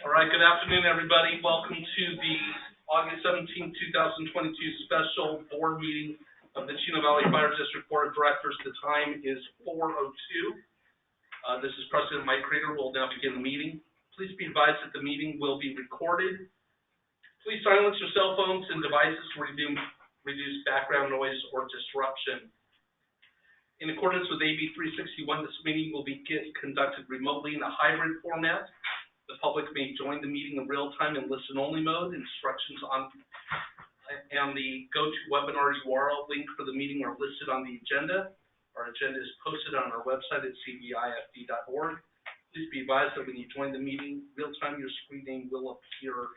All right, good afternoon, everybody. Welcome to the August 17, 2022 special board meeting of the Chino Valley Fire District Board of Directors. The time is 4:02. This is President Mike Krieger. We'll now begin the meeting. Please be advised that the meeting will be recorded. Please silence your cell phones and devices to reduce background noise or disruption. In accordance with AB 361, this meeting will be conducted remotely in a hybrid format. The public may join the meeting in real-time in listen-only mode. Instructions on the GoToWebinar URL link for the meeting are listed on the agenda. Our agenda is posted on our website at cbifd.org. Please be advised that when you join the meeting real-time, your screen name will appear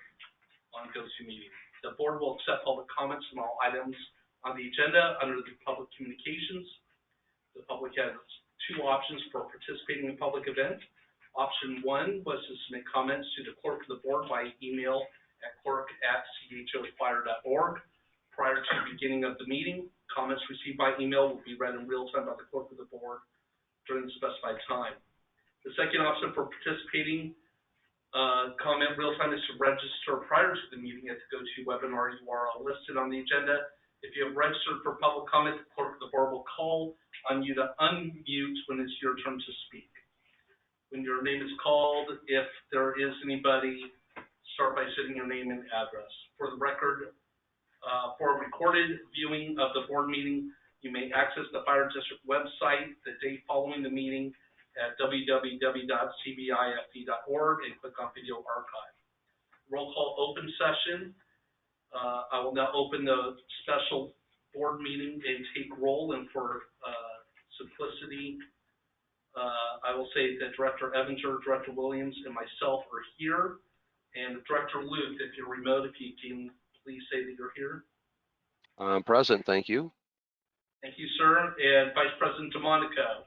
on GoToMeeting. The board will accept public comments on all items on the agenda under the public communications. The public has two options for participating in public events. Option one was to submit comments to the clerk of the board by email at clerk@chofire.org. Prior to the beginning of the meeting, comments received by email will be read in real time by the clerk of the board during the specified time. The second option for participating comment real time is to register prior to the meeting at the GoToWebinar URL listed on the agenda. If you have registered for public comment, the clerk of the board will call on you to unmute when it's your turn to speak. When your name is called, if there is anybody, start by stating your name and address. For the record, for a recorded viewing of the board meeting, you may access the Fire District website the day following the meeting at www.cbifd.org and click on Video Archive. Roll call open session. I will now open the special board meeting and take roll, and for simplicity, I will say that Director Evinger, Director Williams, and myself are here. And Director Luke, if you're remote, if you can please say that you're here. I'm present, thank you. Thank you, sir. And Vice President DeMonico.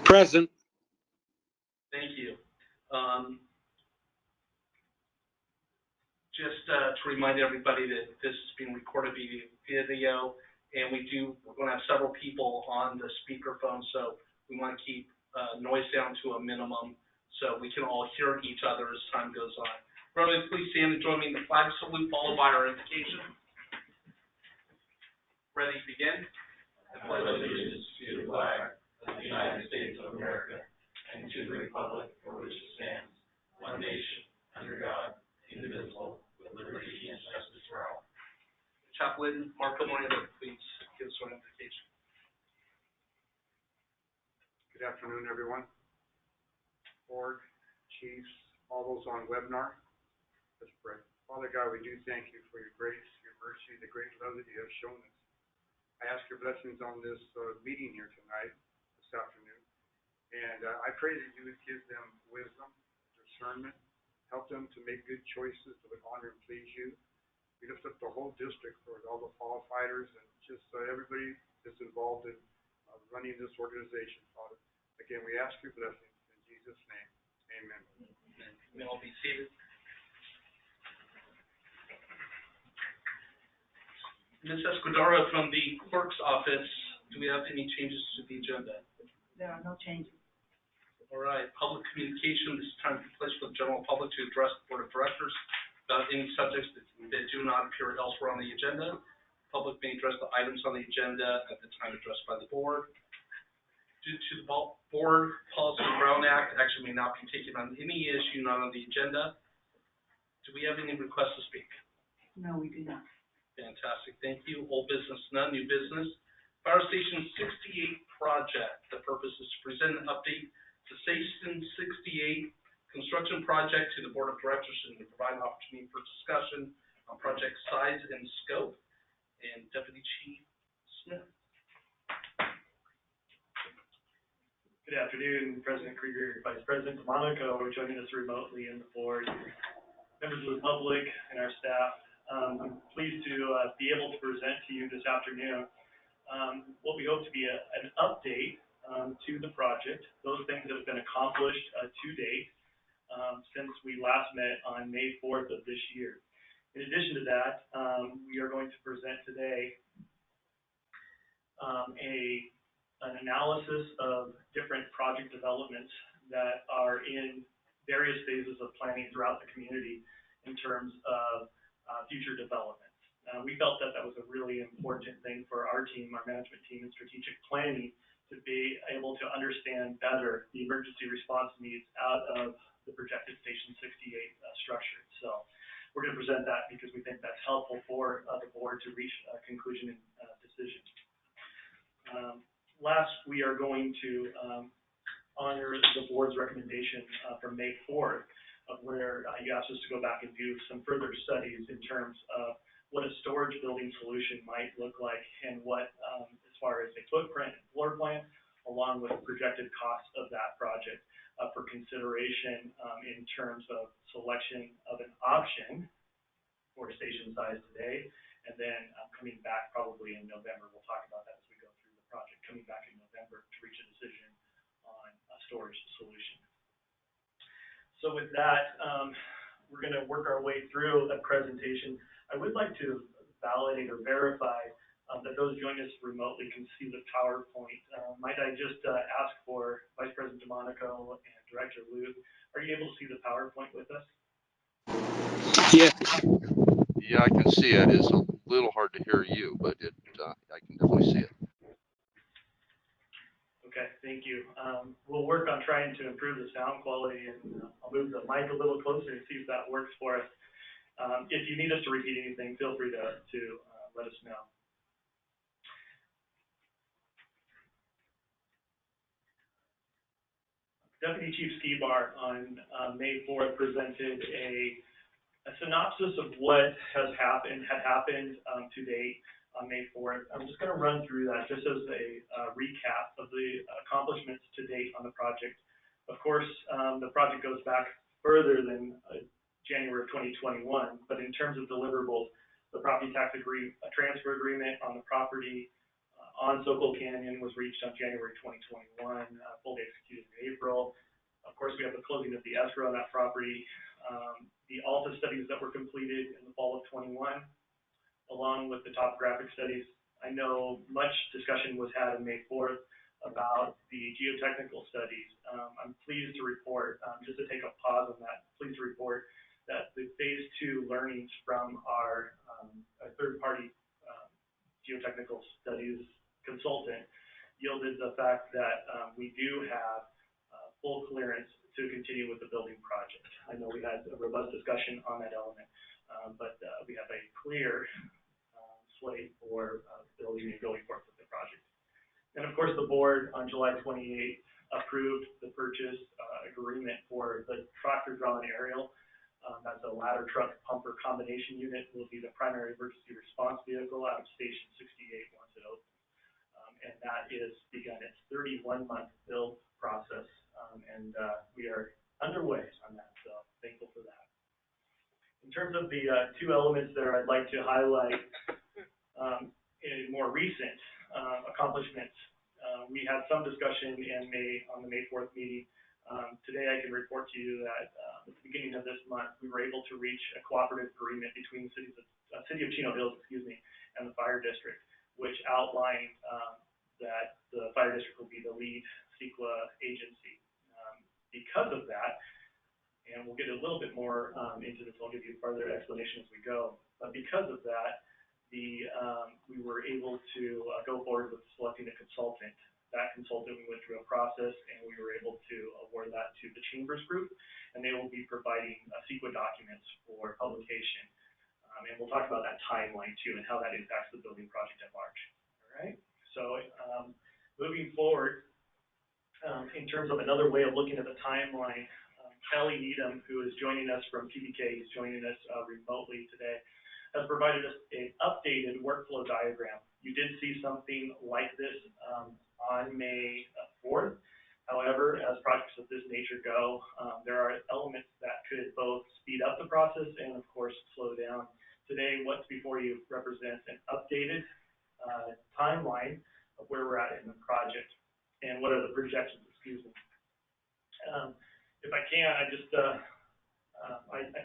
Present. Thank you. Just to remind everybody that this is being recorded via video, and we're going to have several people on the speakerphone, so we want to keep noise down to a minimum so we can all hear each other as time goes on. Everyone, please stand and join me in the flag salute followed by our invocation. Ready to begin? I pledge allegiance to the flag of the United States of America and to the republic for which it stands, one nation, under God, indivisible, with liberty and justice for all. Chaplain Marco Moreno, please give us our invocation. Good afternoon, everyone. Board, chiefs, all those on webinar. Let's pray. Father God, we do thank you for your grace, your mercy, the great love that you have shown us. I ask your blessings on this meeting here tonight, this afternoon. And I pray that you would give them wisdom, discernment, help them to make good choices that would honor and please you. We lift up the whole district for all the firefighters and just everybody that's involved in running this organization, Father. Again, we ask your blessings in Jesus' name. Amen. You may all be seated. Ms. Escudero from the clerk's office, do we have any changes to the agenda? There are no changes. All right, public communication. This is time to place for the general public to address the board of directors about any subjects that do not appear elsewhere on the agenda. The public may address the items on the agenda at the time addressed by the board. Due to the board policy Brown Act, action may not be taken on any issue not on the agenda. Do we have any requests to speak? No, we do not. Fantastic, thank you. Old business, none. New business. Fire Station 68 project. The purpose is to present an update to Station 68 construction project to the board of directors and to provide an opportunity for discussion on project size and scope. And Deputy Chief Smith. Good afternoon, President Krieger, Vice President DeMonico, joining us remotely in the board, members of the public, and our staff. I'm pleased to be able to present to you this afternoon what we hope to be an update to the project, those things that have been accomplished to date since we last met on May 4th of this year. In addition to that, we are going to present today an analysis of different project developments that are in various phases of planning throughout the community in terms of future developments. We felt that that was a really important thing for our team, our management team, and strategic planning to be able to understand better the emergency response needs out of the projected Station 68 structure. So we're going to present that because we think that's helpful for the board to reach a conclusion and decision. Last, we are going to honor the board's recommendation from May 4th, of where you asked us to go back and do some further studies in terms of what a storage building solution might look like and what, as far as a footprint and floor plan, along with projected cost of that project for consideration in terms of selection of an option for station size today, and then coming back probably in November. We'll talk about that as we go through the project, coming back in November to reach a decision on a storage solution. So with that, we're going to work our way through a presentation. I would like to validate or verify that those joining us remotely can see the PowerPoint. Might I just ask for Vice President DeMonico and Director Luth, are you able to see the PowerPoint with us? Yeah. Yeah, I can see it. It's a little hard to hear you, but I can definitely see it. Okay, thank you. We'll work on trying to improve the sound quality, and I'll move the mic a little closer and see if that works for us. If you need us to repeat anything, feel free to let us know. Deputy Chief Skibar on May 4th presented a synopsis of what had happened to date on May 4th. I'm just going to run through that just as a recap of the accomplishments to date on the project. Of course, the project goes back further than January of 2021, but in terms of deliverables, the property tax transfer agreement on the property on Sokol Canyon was reached on January 2021, fully executed in April. Of course, we have the closing of the escrow on that property, the ALTA studies that were completed in the fall of 21, along with the topographic studies. I know much discussion was had on May 4th about the geotechnical studies. I'm pleased to report, just to take a pause on that, pleased to report that the phase 2 learnings from our third-party geotechnical studies consultant yielded the fact that we do have full clearance to continue with the building project. I know we had a robust discussion on that element, but we have a clear slate for building and going forward with the project. And of course, the board on July 28th approved the purchase agreement for the tractor-drawn aerial. That's a ladder truck pumper combination unit. Will be the primary emergency response vehicle out of Station 68 once it opens. And that is begun its 31-month build process, and we are underway on that, so thankful for that. In terms of the two elements there, I'd like to highlight in more recent accomplishments. We had some discussion on the May 4th meeting. Today I can report to you that at the beginning of this month, we were able to reach a cooperative agreement between the City of Chino Hills, and the Fire District, which outlined that the Fire District will be the lead CEQA agency. Because of that, and we'll get a little bit more into this, I'll give you further explanation as we go, but because of that, we were able to go forward with selecting a consultant. That consultant, we went through a process, and we were able to award that to the Chambers Group, and they will be providing CEQA documents for publication. And we'll talk about that timeline too, and how that impacts the building project at large. All right. So moving forward, in terms of another way of looking at the timeline, Kelly Needham, who is joining us from PBK, he's joining us remotely today, has provided us an updated workflow diagram. You did see something like this on May 4th. However, as projects of this nature go, there are elements that could both speed up the process and, of course, slow down. Today, what's before you represents an updated timeline of where we're at in the project and what are the projections, If I can, I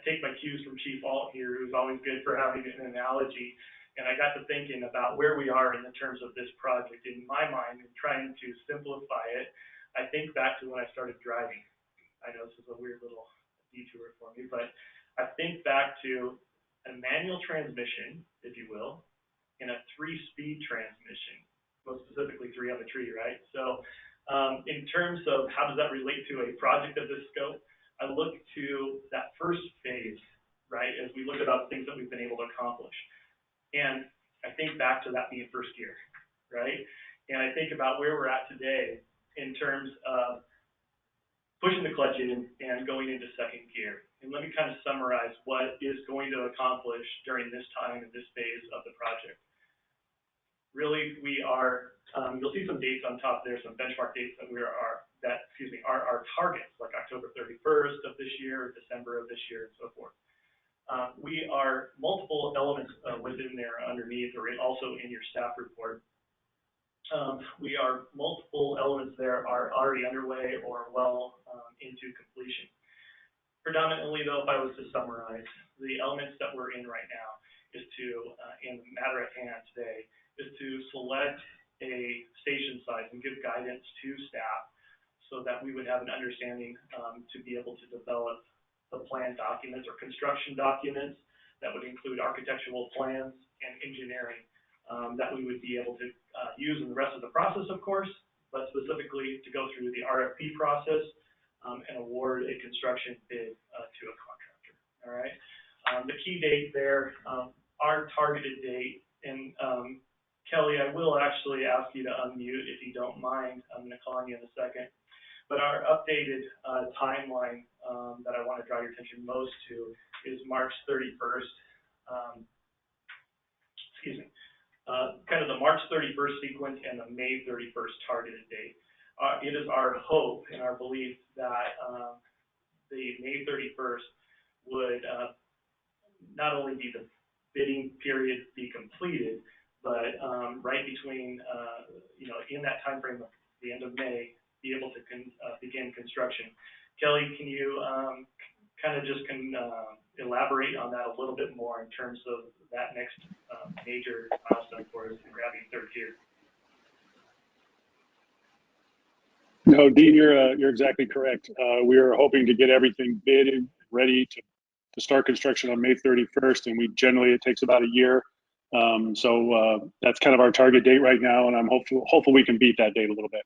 take my cues from Chief Alt here, who's always good for having an analogy, and I got to thinking about where we are in the terms of this project. In my mind, and trying to simplify it, I think back to when I started driving. I know this is a weird little detour for me, but I think back to a manual transmission, if you will, and a 3-speed transmission, most specifically 3 on the tree, right? So in terms of how does that relate to a project of this scope, I look to that first phase, right, as we look about things that we've been able to accomplish. And I think back to that being first gear, right? And I think about where we're at today in terms of pushing the clutch in and going into second gear. And let me kind of summarize what is going to accomplish during this time and this phase of the project. Really, we are, you'll see some dates on top there, some benchmark dates that are our targets, like October 31st of this year, December of this year, and so forth. We are multiple elements within there underneath, or also in your staff report. We are multiple elements there are already underway or well into completion. Predominantly, though, if I was to summarize, the elements that we're in right now is to, in the matter at hand today, is to select a station size and give guidance to staff so that we would have an understanding to be able to develop the plan documents or construction documents that would include architectural plans and engineering that we would be able to use in the rest of the process, of course, but specifically to go through the RFP process and award a construction bid to a contractor, all right? The key date there, our targeted date, and Kelly, I will actually ask you to unmute if you don't mind. I'm going to call on you in a second. But our updated timeline that I want to draw your attention most to is March 31st. Kind of the March 31st sequence and the May 31st targeted date. It is our hope and our belief that the May 31st would not only be the bidding period be completed, but right between, in that time frame of the end of May, be able to begin construction. Kelly, can you kind of just elaborate on that a little bit more in terms of that next major milestone for us in grabbing third gear? No, Dean, you're exactly correct. We are hoping to get everything bid and ready to start construction on May 31st, and it takes about a year. So that's kind of our target date right now, and I'm hopeful we can beat that date a little bit.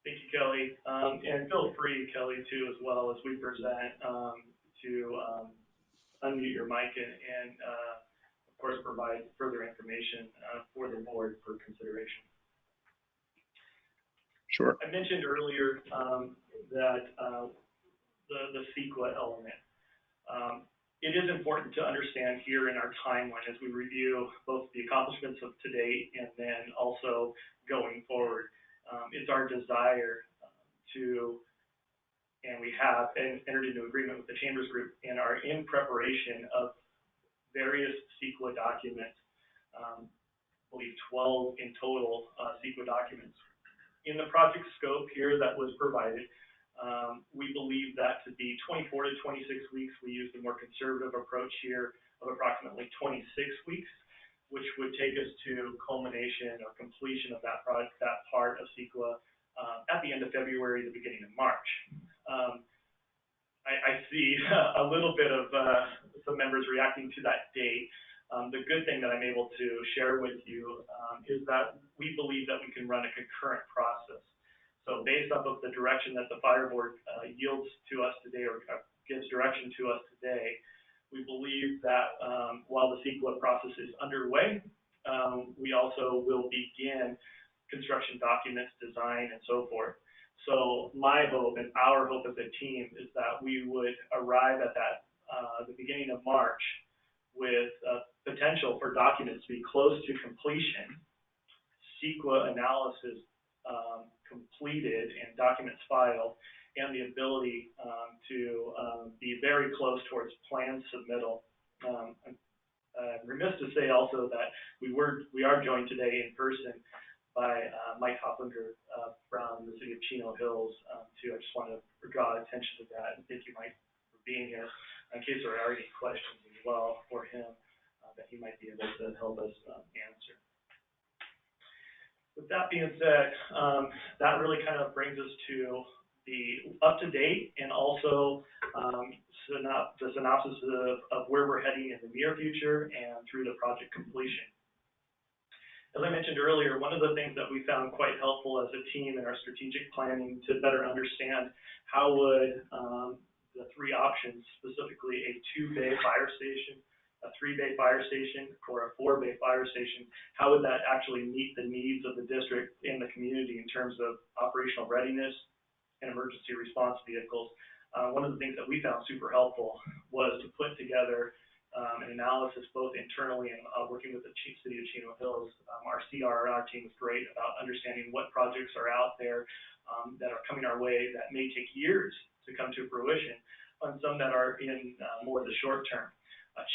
Thank you, Kelly. And feel free, Kelly, too, as well as we present, to unmute your mic and of course, provide further information for the board for consideration. Sure. I mentioned earlier that the CEQA element. It is important to understand here in our timeline as we review both the accomplishments of today and then also going forward. It's our desire and we have entered into agreement with the Chambers Group and are in preparation of various CEQA documents, I believe 12 in total CEQA documents. In the project scope here that was provided, we believe that to be 24 to 26 weeks. We used a more conservative approach here of approximately 26 weeks, which would take us to culmination or completion of that part of CEQA at the end of February, the beginning of March. I see a little bit of some members reacting to that date. The good thing that I'm able to share with you is that we believe that we can run a concurrent process. So based off of the direction that the Fire Board yields to us today or gives direction to us today, we believe that while the CEQA process is underway, we also will begin construction documents, design, and so forth. So my hope and our hope as a team is that we would arrive at that the beginning of March with potential for documents to be close to completion, CEQA analysis completed and documents filed, and the ability to be very close towards plan submittal. I'm remiss to say also that we are joined today in person by Mike Hoflinger from the city of Chino Hills, too. I just want to draw attention to that and thank you, Mike, for being here in case there are any questions as well for him that he might be able to help us answer. With that being said, that really kind of brings us to the up-to-date and also the synopsis of where we're heading in the near future and through the project completion. As I mentioned earlier, one of the things that we found quite helpful as a team in our strategic planning to better understand how would the three options, specifically a 2-bay fire station, a 3-bay fire station, or a 4-bay fire station, how would that actually meet the needs of the district and the community in terms of operational readiness and emergency response vehicles. One of the things that we found super helpful was to put together an analysis both internally and working with the city of Chino Hills. Our CRR team is great about understanding what projects are out there that are coming our way that may take years to come to fruition, and some that are in more the short term.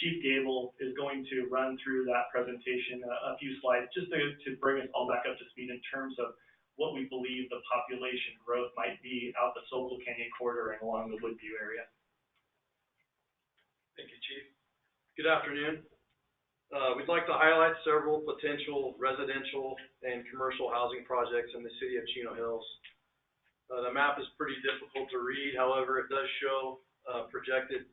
Chief Gable is going to run through that presentation a few slides just to bring us all back up to speed in terms of what we believe the population growth might be out the Sokol Canyon corridor and along the Woodview area. Thank you, Chief. Good afternoon. We'd like to highlight several potential residential and commercial housing projects in the city of Chino Hills. The map is pretty difficult to read, however, it does show projected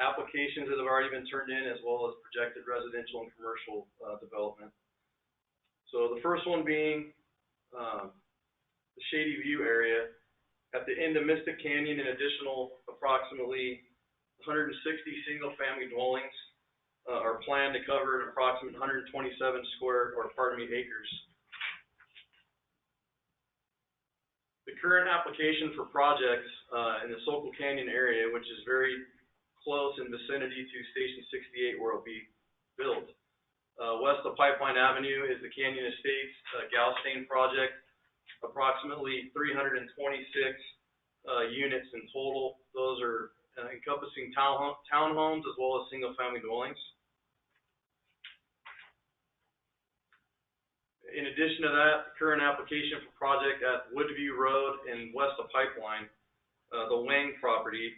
applications that have already been turned in, as well as projected residential and commercial development. So the first one being the Shady View area. At the end of Mystic Canyon, an additional approximately 160 single-family dwellings are planned to cover an approximate 127 acres. The current application for projects in the Sokol Canyon area, which is very close in vicinity to Station 68 where it will be built. West of Pipeline Avenue is the Canyon Estates Galstain project, approximately 326 units in total. Those are encompassing townhomes as well as single-family dwellings. In addition to that, the current application for project at Woodview Road and west of Pipeline, the Wang property,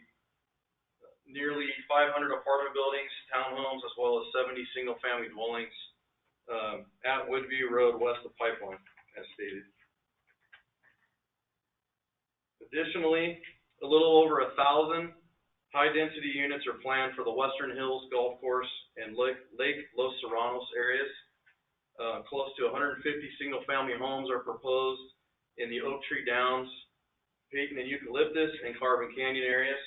nearly 500 apartment buildings, townhomes, as well as 70 single-family dwellings at Woodview Road west of Pipeline, as stated. Additionally, a little over 1,000 high-density units are planned for the Western Hills Golf Course and Lake Los Serranos areas. Close to 150 single-family homes are proposed in the Oak Tree Downs, Peyton and Eucalyptus, and Carbon Canyon areas.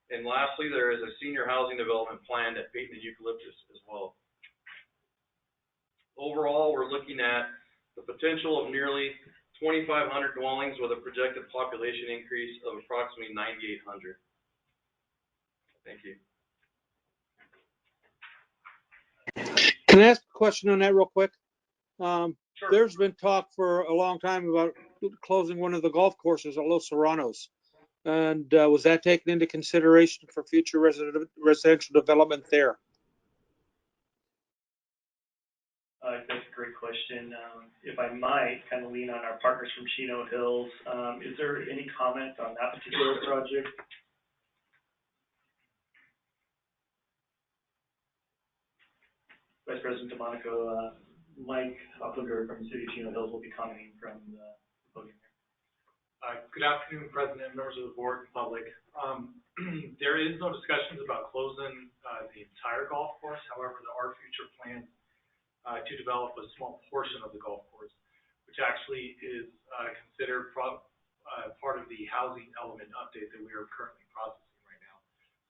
And lastly, there is a senior housing development planned at Peyton and Eucalyptus as well. Overall, we're looking at the potential of nearly 2,500 dwellings with a projected population increase of approximately 9,800. Thank you. Can I ask a question on that real quick? Sure. There's been talk for a long time about closing one of the golf courses at Los Serranos. And was that taken into consideration for future residential development there? That's a great question. If I might kind of lean on our partners from Chino Hills, is there any comment on that particular project? Vice President DeMonico, Mike Opplinger from the City of Chino Hills will be commenting from the podium here. Good afternoon, President, members of the board, and public. There is no discussions about closing the entire golf course. However, there are future plans to develop a small portion of the golf course, which actually is considered part of the housing element update that we are currently processing right now.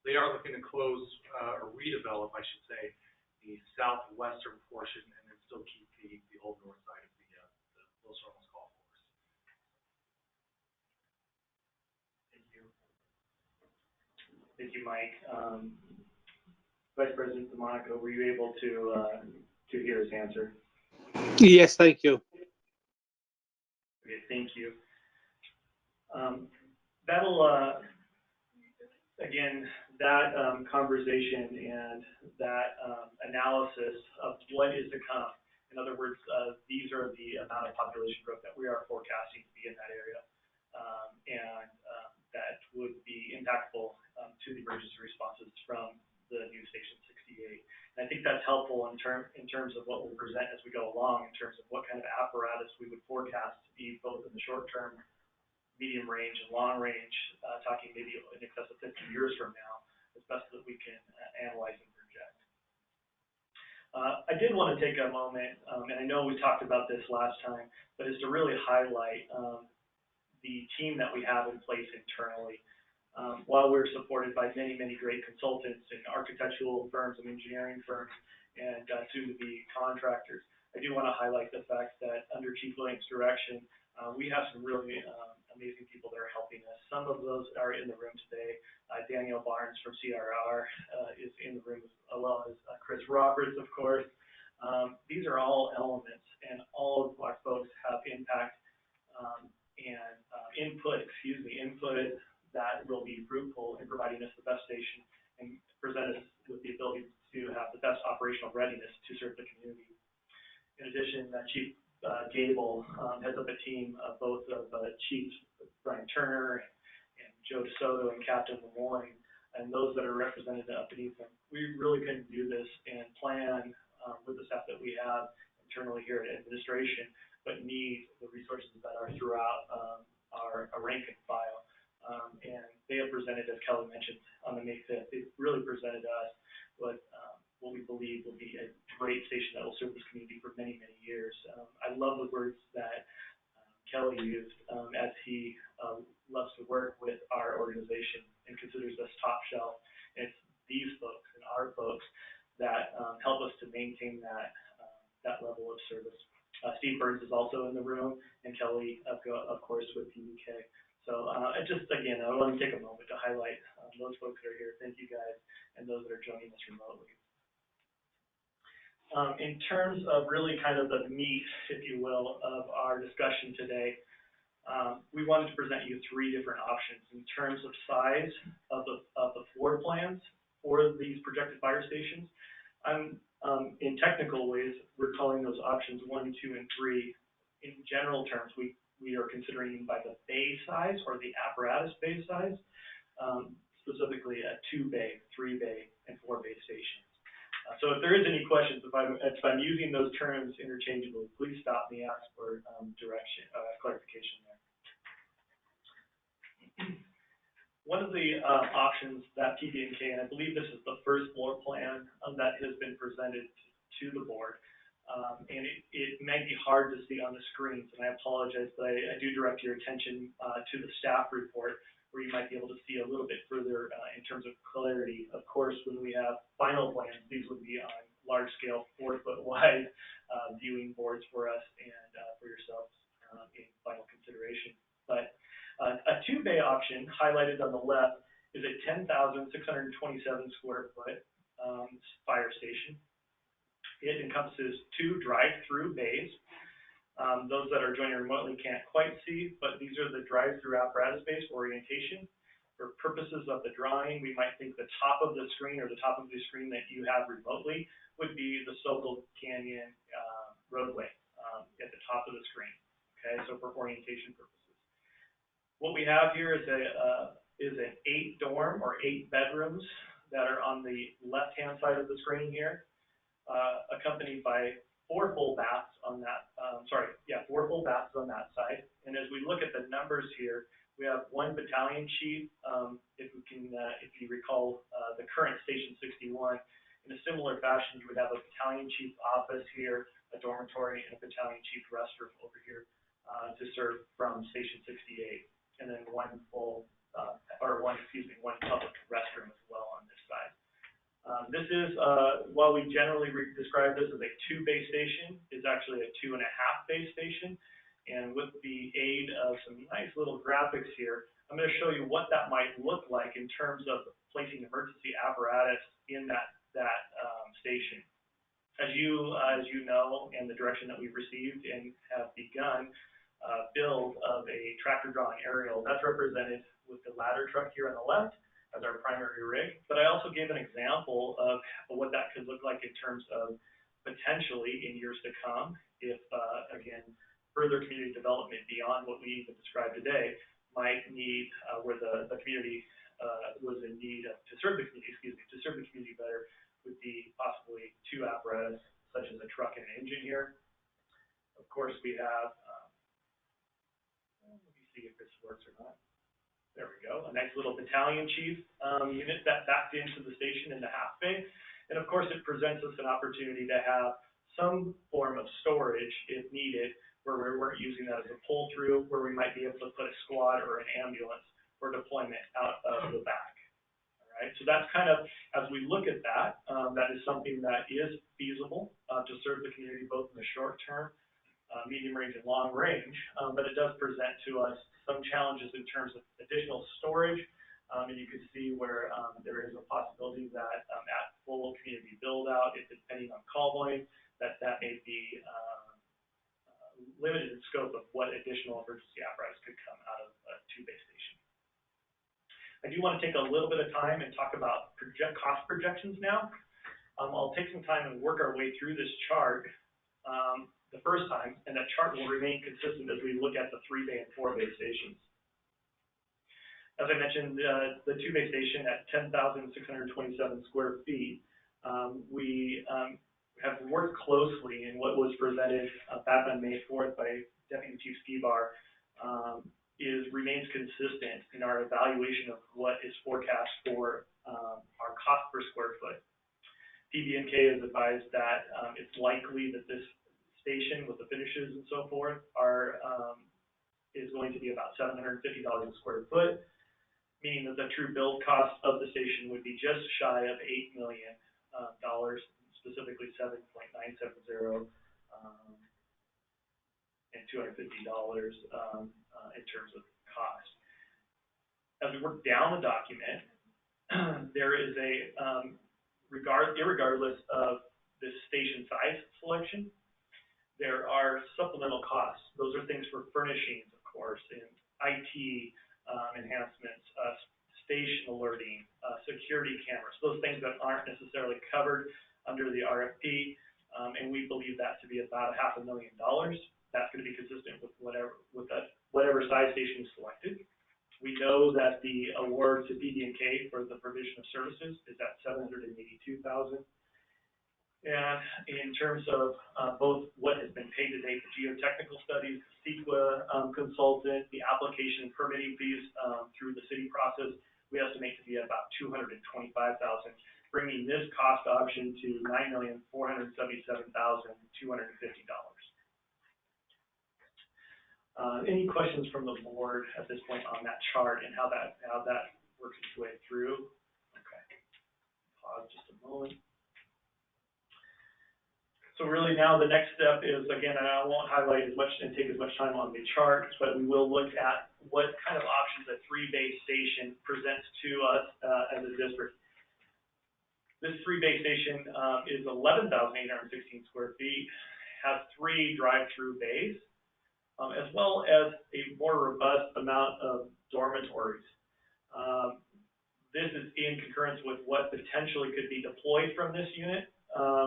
They are looking to close or redevelop, I should say, the southwestern portion and then still keep the old north side of the Los Serranos golf course. Thank you. Thank you, Mike. Vice President DeMonico, were you able to hear his answer? Yes, thank you. Okay, thank you. That'll, again, that conversation and that analysis of what is to come. In other words, these are the amount of population growth that we are forecasting to be in that area. And that would be impactful to the emergency responses from the new Station And I think that's helpful in terms of what we'll present as we go along, in terms of what kind of apparatus we would forecast to be both in the short term, medium range, and long range, talking maybe in excess of 50 years from now, as best that we can analyze and project. I did want to take a moment, and I know we talked about this last time, but is to really highlight the team that we have in place internally. While we're supported by many, many great consultants and architectural firms and engineering firms and soon-to-be contractors, I do want to highlight the fact that under Chief Williams' direction, we have some really amazing people that are helping us. Some of those are in the room today. Danielle Barnes from CRR is in the room, as well as Chris Roberts, of course. These are all elements, and all of our folks have impact and input that will be fruitful in providing us the best station and present us with the ability to have the best operational readiness to serve the community. In addition, Chief Gable heads up a team of both of Chiefs Brian Turner and Joe DeSoto and Captain Lemoyne, and those that are represented beneath them. We really couldn't do this and plan with the staff that we have internally here at administration, but need the resources that are throughout our rank and file. And they have presented, as Kelly mentioned, on the May 5th, they've really presented us what we believe will be a great station that will serve this community for many, many years. I love the words that Kelly used as he loves to work with our organization and considers us top shelf. And it's these folks and our folks that help us to maintain that level of service. Steve Burns is also in the room, and Kelly, of course, with PBK. So I want to take a moment to highlight those folks that are here. Thank you guys, and those that are joining us remotely. In terms of really kind of the meat, if you will, of our discussion today, we wanted to present you 3 different options in terms of size of the floor plans for these projected fire stations. In technical ways, we're calling those options 1, 2, and 3. In general terms, we are considering by the bay size or the apparatus bay size, specifically a 2-bay, 3-bay, and 4-bay stations. So if there is any questions, if I'm using those terms interchangeably, please stop me, ask for clarification there. One of the options that PB&K, and I believe this is the first floor plan that has been presented to the board, and it may be hard to see on the screens, and I apologize, but I do direct your attention to the staff report, where you might be able to see a little bit further in terms of clarity. Of course, when we have final plans, these would be on large-scale, 4-foot wide viewing boards for us and for yourselves in final consideration. But a 2-bay option, highlighted on the left, is a 10,627 square foot fire station. It encompasses 2 drive-through bays. Those that are joining remotely can't quite see, but these are the drive-through apparatus bays for orientation. For purposes of the drawing, we might think the top of the screen or the top of the screen that you have remotely would be the Sokol Canyon roadway at the top of the screen. Okay, so for orientation purposes. What we have here is an 8-dorm or 8 bedrooms that are on the left-hand side of the screen here, accompanied by 4 full baths on that. 4 full baths on that side. And as we look at the numbers here, we have 1 battalion chief. If you recall, the current Station 61, in a similar fashion, you would have a battalion chief office here, a dormitory, and a battalion chief restroom over here to serve from Station 68, and then one public restroom as well on this side. This is, while we generally describe this as a 2-bay station, it's actually a 2.5-bay station. And with the aid of some nice little graphics here, I'm going to show you what that might look like in terms of placing emergency apparatus in that station. As you know, and the direction that we've received and have begun build of a tractor drawing aerial, that's represented with the ladder truck here on the left as our primary rig. But I also gave an example of what that could look like in terms of potentially in years to come if, again, further community development beyond what we even described today might need, where the community was in need of, to serve the community better, would be have, let me see if this works or not. There we go, a nice little battalion chief unit that backed into the station in the half bay. And of course, it presents us an opportunity to have some form of storage if needed, where we weren't using that as a pull-through, where we might be able to put a squad or an ambulance for deployment out of the back. All right, so that's kind of, as we look at that, that is something that is feasible to serve the community both in the short term, medium range, and long range, but it does present to us some challenges in terms of additional storage, and you can see where there is a possibility that at full community build-out, depending on call volume, that may be limited in scope of what additional emergency apparatus could come out of a two-base station. I do want to take a little bit of time and talk about cost projections now. I'll take some time and work our way through this chart the first time, and that chart will remain consistent as we look at the 3-bay and 4-bay stations. As I mentioned, the 2-bay station at 10,627 square feet, we have worked closely in what was presented back on May 4th by Deputy Chief Skibar, remains consistent in our evaluation of what is forecast for our cost per square foot. PB&K has advised that it's likely that this station with the finishes and so forth is going to be about $750 a square foot, meaning that the true build cost of the station would be just shy of $8 million, specifically $7.970 and $250 in terms of cost. As we work down the document, there is a irregardless of the station size selection, there are supplemental costs. Those are things for furnishings, of course, and IT enhancements, station alerting, security cameras, those things that aren't necessarily covered under the RFP, and we believe that to be about $500,000. That's going to be consistent with whatever size station is selected. We know that the award to PB&K for the provision of services is at $782,000. And in terms of both what has been paid to date, the geotechnical studies, the CEQA consultant, the application and permitting fees through the city process, we estimate to be about $225,000, bringing this cost option to $9,477,250. Any questions from the board at this point on that chart and how that works its way through? Okay, pause just a moment. So really now the next step is, again, I won't highlight as much and take as much time on the chart, but we will look at what kind of options a 3-bay station presents to us as a district. This 3-bay station is 11,816 square feet, has 3 drive-through bays, as well as a more robust amount of dormitories. This is in concurrence with what potentially could be deployed from this unit.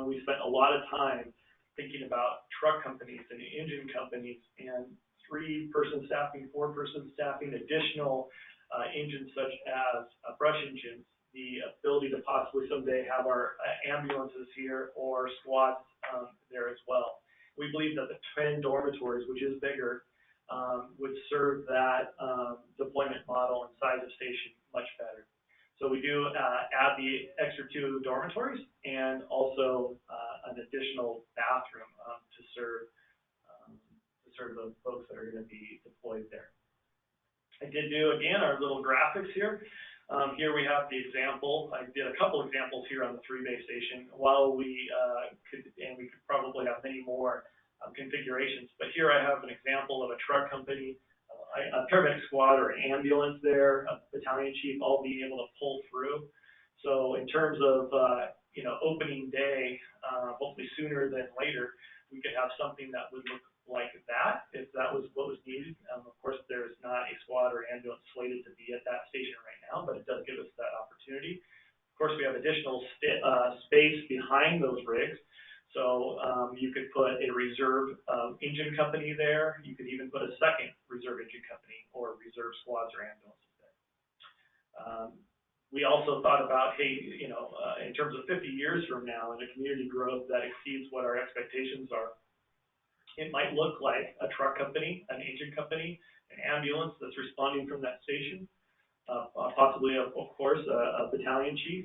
We spent a lot of time thinking about truck companies and engine companies and 3-person staffing, 4-person staffing, additional engines such as brush engines, the ability to possibly someday have our ambulances here or squads there as well. We believe that the 10 dormitories, which is bigger, would serve that deployment model and size of station much better. So we do add the extra 2 dormitories and also an additional bathroom to serve those folks that are going to be deployed there. I did do, again, our little graphics here. Here we have the example. I did a couple examples here on the 3-bay station. While we could probably have many more configurations, but here I have an example of a truck company, a paramedic squad or an ambulance there, a battalion chief, all being able to pull through. So in terms of opening day, hopefully sooner than later, we could have something that would look like that if that was what was needed. Of course, there's not a squad or ambulance slated to be at that station right now, but it does give us that opportunity. Of course, we have additional space behind those rigs. So you could put a reserve engine company there. You could even put a second reserve engine company or reserve squads or ambulances there. We also thought about, hey, in terms of 50 years from now and a community growth that exceeds what our expectations are, It might look like a truck company, an engine company, an ambulance that's responding from that station, possibly, of course, a battalion chief,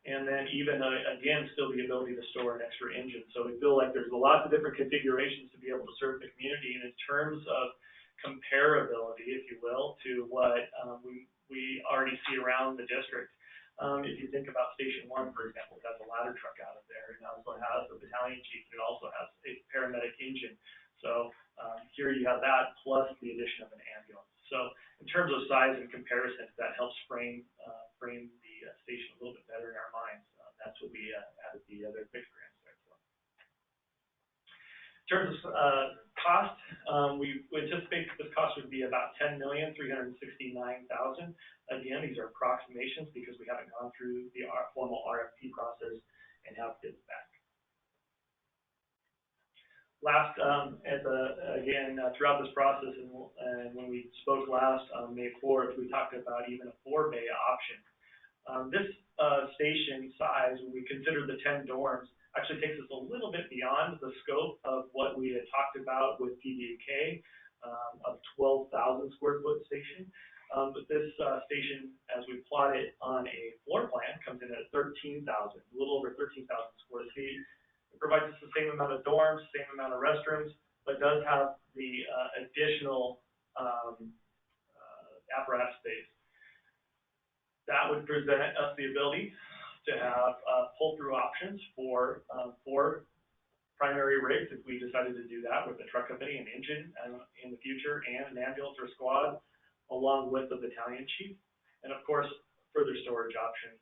and then even, again, still the ability to store an extra engine. So we feel like there's a lot of different configurations to be able to serve the community. And in terms of comparability, if you will, to what we already see around the district, if you think about Station 1, for example, it has a ladder truck out of there. It also has a battalion chief, and it also has a paramedic engine. So here you have that plus the addition of an ambulance. So in terms of size and comparison, that helps frame the station a little bit better in our minds. That's what we added the other picture grants there for. In terms of cost, we anticipate that this cost would be about $10,369,000. Again, these are approximations because we haven't gone through the formal RFP process and have bids back. Last, throughout this process, and when we spoke last on May 4th, we talked about even a 4-bay option. This station size, when we consider the 10 dorms, actually takes us a little bit beyond the scope of what we had talked about with PBK, of 12,000 square foot station. But this station, as we plot it on a floor plan, comes in at 13,000, a little over 13,000 square feet. It provides us the same amount of dorms, same amount of restrooms, but does have the additional apparatus space. That would present us the ability to have pull-through options for 4 primary rigs if we decided to do that with a truck company, an engine in the future, and an ambulance or squad, along with the battalion chief. And of course, further storage options,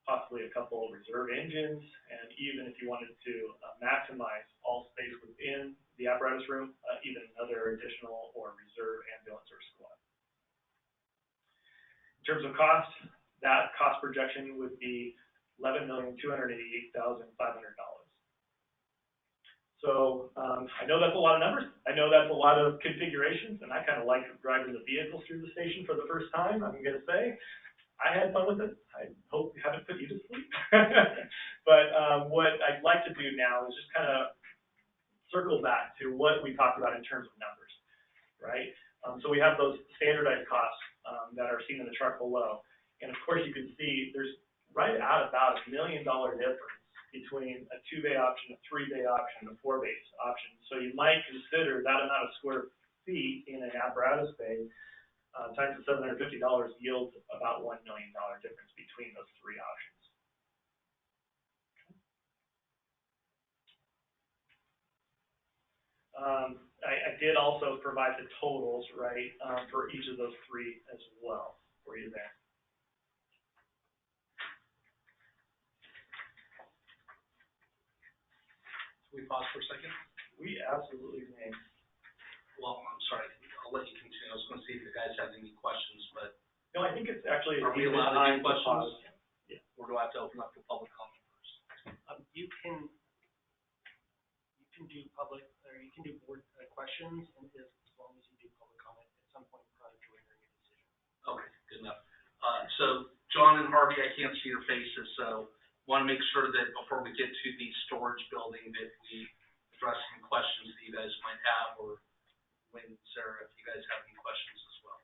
possibly a couple of reserve engines, and even if you wanted to maximize all space within the apparatus room, even another additional or reserve ambulance or squad. In terms of cost, that cost projection would be $11,288,500. So I know that's a lot of numbers. I know that's a lot of configurations, and I kind of like driving the vehicles through the station for the first time, I'm going to say. I had fun with it. I hope we haven't put you to sleep. But what I'd like to do now is just kind of circle back to what we talked about in terms of numbers, right? So we have those standardized costs that are seen in the chart below. And of course, you can see there's right at about $1 million difference between a 2-bay option, a 3-bay option, and a 4-bay option. So you might consider that amount of square feet in an apparatus bay times the $750 yields about $1 million difference between those 3 options. I did also provide the totals, right, for each of those 3 as well for you there. Can we pause for a second? We absolutely may. Well, I'm sorry. I'll let you continue. I was going to see if you guys had any questions, but no, I think it's actually. Are we allowed to do questions? Yeah. Or do I have to open up for public comment first? You can do public, or you can do board questions, and as long as you do public comment at some point prior to rendering a decision. Okay, good enough. So John and Harvey, I can't see your faces, so want to make sure that before we get to the storage building that we address some questions that you guys might have, or when Sarah, if you guys have any questions as well.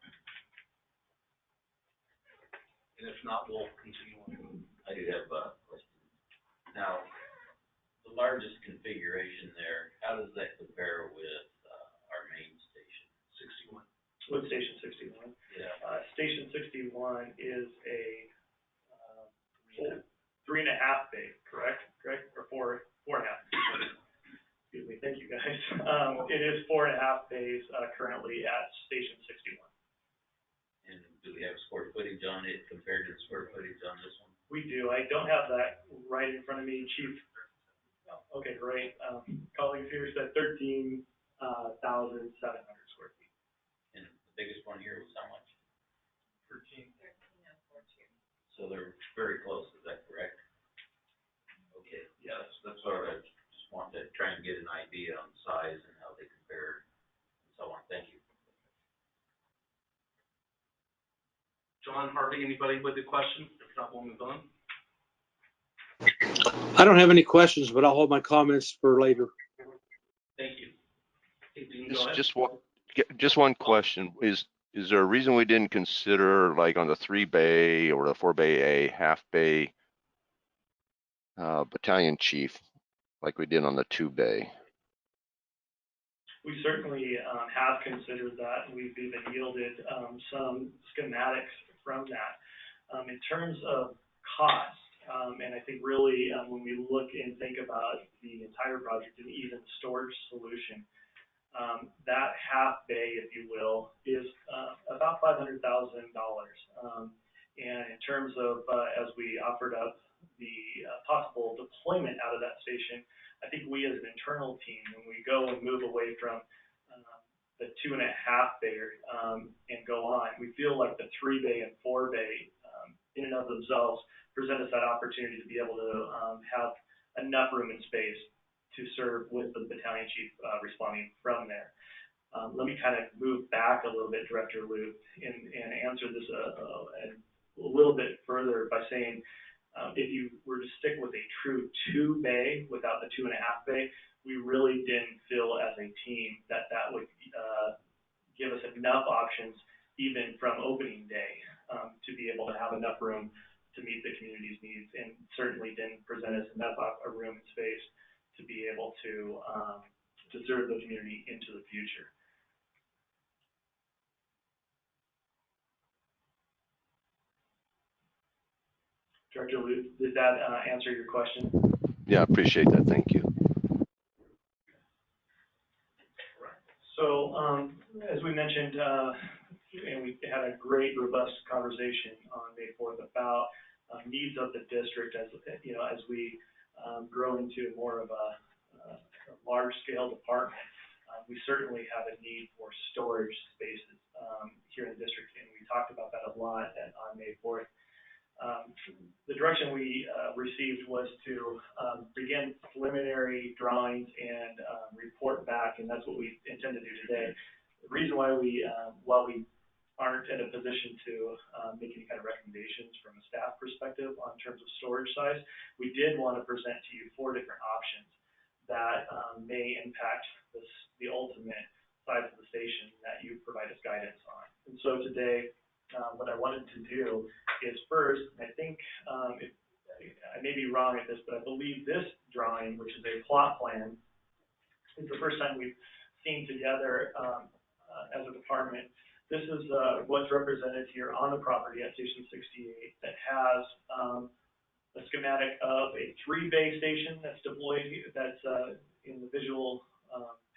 And if not, we'll continue on. I do have a question. Now, the largest configuration there, how does that compare with our main station? 61. With Station 61? Yeah. Station 61 is a 3.5 bay, correct? Or 4.5. Excuse me, thank you guys. It is 4.5 bays currently at Station 61. And do we have square footage on it compared to the square footage on this one? We do. I don't have that right in front of me, Chief. Okay, great. Colleagues here said 13,700 square feet. And the biggest one here was how much? 13. So they're very close, is that correct? Okay, yeah, that's what I just wanted to try and get an idea on size and how they compare and so on. Thank you. John, Harvey, anybody with a question? If not, we'll move on. I don't have any questions, but I'll hold my comments for later. Hey, Dean, go ahead. Just one question. Is there a reason we didn't consider, like on the 3-bay or the 4-bay A, half bay battalion chief, like we did on the 2-bay? We certainly have considered that. We've even yielded some schematics from that. In terms of cost, and I think really when we look and think about the entire project and even storage solution, that half bay, if you will, is about $500,000. And in terms of as we offered up the possible deployment out of that station, I think we as an internal team, when we go and move away from the 2.5 bay and go on, we feel like the 3-bay and 4-bay in and of themselves present us that opportunity to be able to have enough room and space to serve with the battalion chief responding from there. Let me kind of move back a little bit, Director Luke, and answer this a little bit further by saying, if you were to stick with a true 2-bay without the 2.5 bay, we really didn't feel as a team that would give us enough options, even from opening day, to be able to have enough room to meet the community's needs, and certainly didn't present us enough room and space to be able to serve the community into the future. Director Luke, did that answer your question? Yeah, I appreciate that. Thank you. So, as we mentioned, and we had a great, robust conversation on May 4th about needs of the district as we grow into more of a large-scale department. We certainly have a need for storage spaces here in the district, and we talked about that a lot on May 4th. The direction we received was to begin preliminary drawings and report back, and that's what we intend to do today. The reason why while we aren't in a position to make any kind of recommendations from a staff perspective on terms of storage size, we did want to present to you 4 different options that may impact the ultimate size of the station that you provide us guidance on. And so today, what I wanted to do is first, I think I may be wrong at this, but I believe this drawing, which is a plot plan, is the first time we've seen together as a department. This is what's represented here on the property at Station 68 that has a schematic of a 3-bay station that's deployed, that's in the visual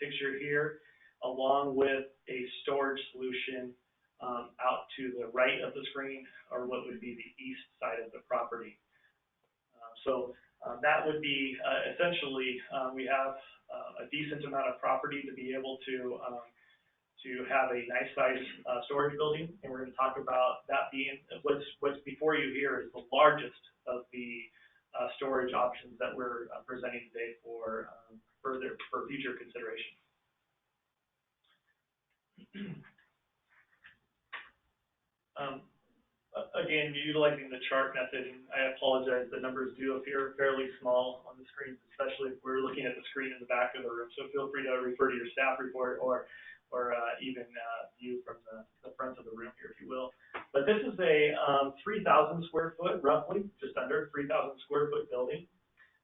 picture here, along with a storage solution out to the right of the screen, or what would be the east side of the property. So that would be essentially, we have a decent amount of property to be able to have a nice size storage building, and we're going to talk about that being what's before you here is the largest of the storage options that we're presenting today for future consideration. Again, utilizing the chart method, and I apologize, the numbers do appear fairly small on the screen, especially if we're looking at the screen in the back of the room. So feel free to refer to your staff report or even view from the front of the room here, if you will. But this is a 3,000 square foot, roughly, just under 3,000 square foot building.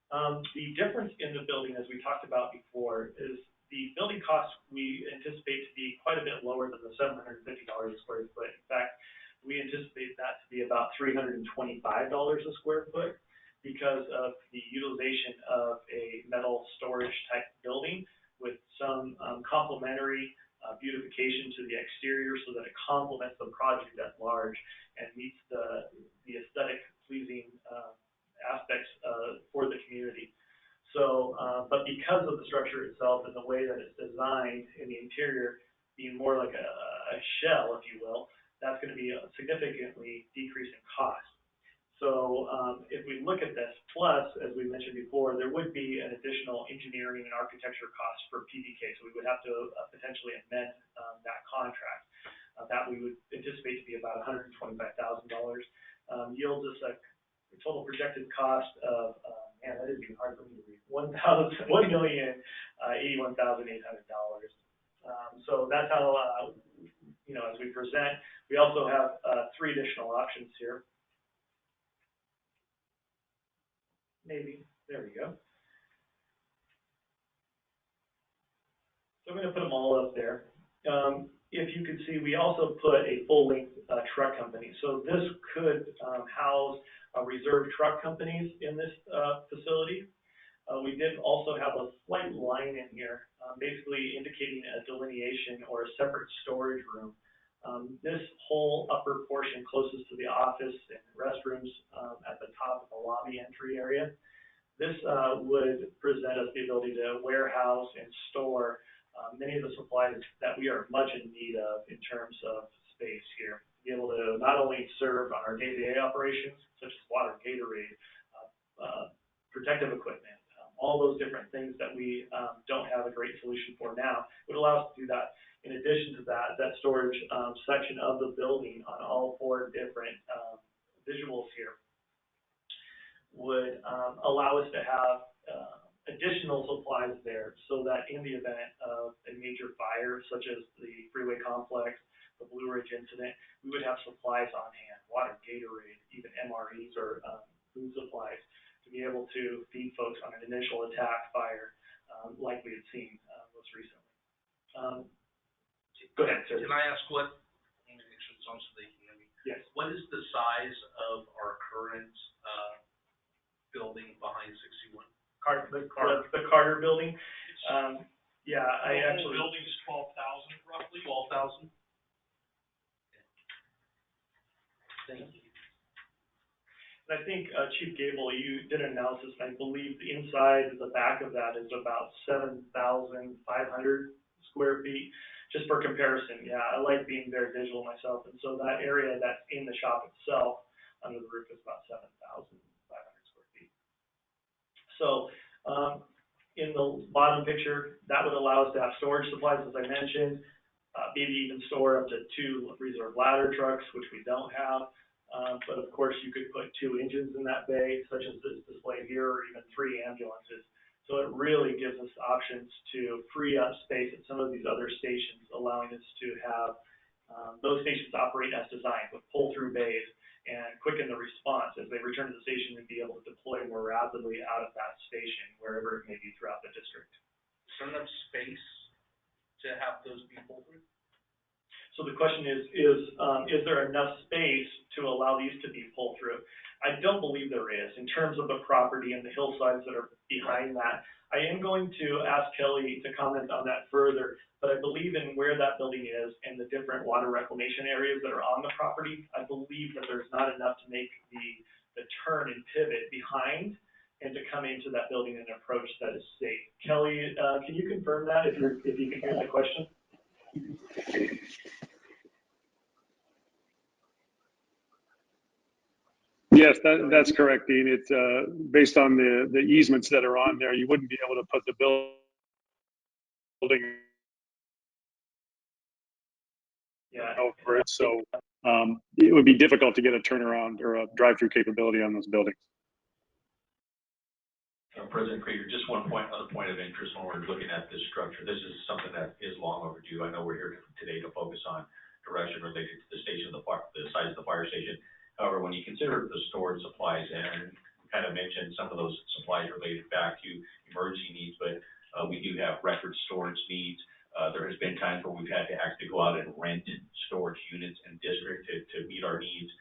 The difference in the building, as we talked about before, is the building costs we anticipate to be quite a bit lower than the $750 a square foot. In fact, we anticipate that to be about $325 a square foot because of the utilization of a metal storage type building with some complementary beautification to the exterior so that it complements the project at large and meets the aesthetic pleasing aspects for the community. So, but because of the structure itself and the way that it's designed in the interior being more like a shell, if you will, that's going to be a significantly decrease in cost. So if we look at this, plus, as we mentioned before, there would be an additional engineering and architecture cost for PDK. So we would have to potentially amend that contract. That we would anticipate to be about $125,000. Yields us a total projected cost of, man, that is hard for me to read, $1,081,800. how, as we present, we also have 3 additional options here. Maybe, there we go. So I'm going to put them all up there. If you can see, we also put a full-length truck company. So this could house reserve truck companies in this facility. We did also have a slight line in here, basically indicating a delineation or a separate storage room. This whole upper portion closest to the office and restrooms at the top of the lobby entry area, this would present us the ability to warehouse and store many of the supplies that we are much in need of in terms of space here. To be able to not only serve on our day-to-day operations, such as water, Gatorade, protective equipment, all those different things that we don't have a great solution for now, would allow us to do that. In addition to that, that storage section of the building on all 4 different visuals here would allow us to have additional supplies there, so that in the event of a major fire, such as the Freeway Complex, the Blue Ridge incident, we would have supplies on hand, water, Gatorade, even MREs or food supplies, to be able to feed folks on an initial attack fire like we had seen most recently. Go ahead, sir. Can I ask what, make sure it's on so they can hear me. Yes. What is the size of our current building behind 61? The Carter building. Yeah, I actually. The building's 12,000 roughly. 12,000. Thank you. And I think Chief Gable, you did an analysis, and I believe the inside, the back of that is about 7,500 square feet. Just for comparison, yeah, I like being very visual myself, and so that area that's in the shop itself under the roof is about 7,500 square feet. So in the bottom picture, that would allow us to have storage supplies, as I mentioned, maybe even store up to 2 reserve ladder trucks, which we don't have. But of course, you could put 2 engines in that bay, such as this displayed here, or even 3 ambulances. So it really gives us options to free up space at some of these other stations, allowing us to have those stations operate as designed with pull-through bays and quicken the response as they return to the station and be able to deploy more rapidly out of that station, wherever it may be throughout the district. Is there enough space to have those be pulled through? So the question is there enough space to allow these to be pulled through? I don't believe there is in terms of the property and the hillsides that are behind that. I am going to ask Kelly to comment on that further, but I believe in where that building is and the different water reclamation areas that are on the property, I believe that there's not enough to make the turn and pivot behind and to come into that building in an approach that is safe. Kelly, can you confirm that if you can hear the question? Yes, that's correct, Dean. It's based on the easements that are on there. You wouldn't be able to put the building over it, so it would be difficult to get a turnaround or a drive-through capability on those buildings. President Krieger, just one other point of interest when we're looking at this structure. This is something that is long overdue. I know we're here today to focus on direction related to the station of the size of the fire station. However, when you consider the storage supplies, and we kind of mentioned some of those supplies related back to emergency needs, but we do have record storage needs. There has been times where we've had to actually go out and rent storage units in district to meet our needs.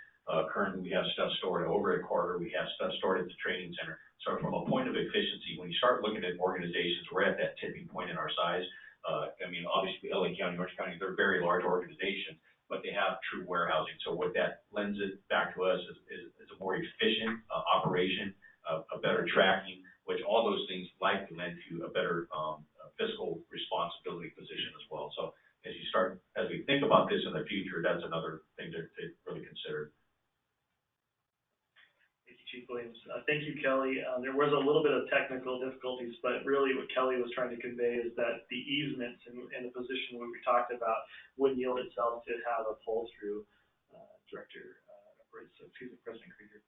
Currently, we have stuff stored over at Carter. We have stuff stored at the training center. So from a point of efficiency, when you start looking at organizations, we're at that tipping point in our size. I mean, obviously, LA County, Orange County, they're very large organizations, but they have true warehousing. So what that lends it back to us is a more efficient operation, a better tracking, which all those things likely lend to a better fiscal responsibility position as well. So as we think about this in the future, that's another thing to really consider. Thank you, Chief Williams. Thank you, Kelly. There was a little bit of technical difficulties, but really what Kelly was trying to convey is that the easements and the position we talked about would yield itself to have a pull-through, President Krieger.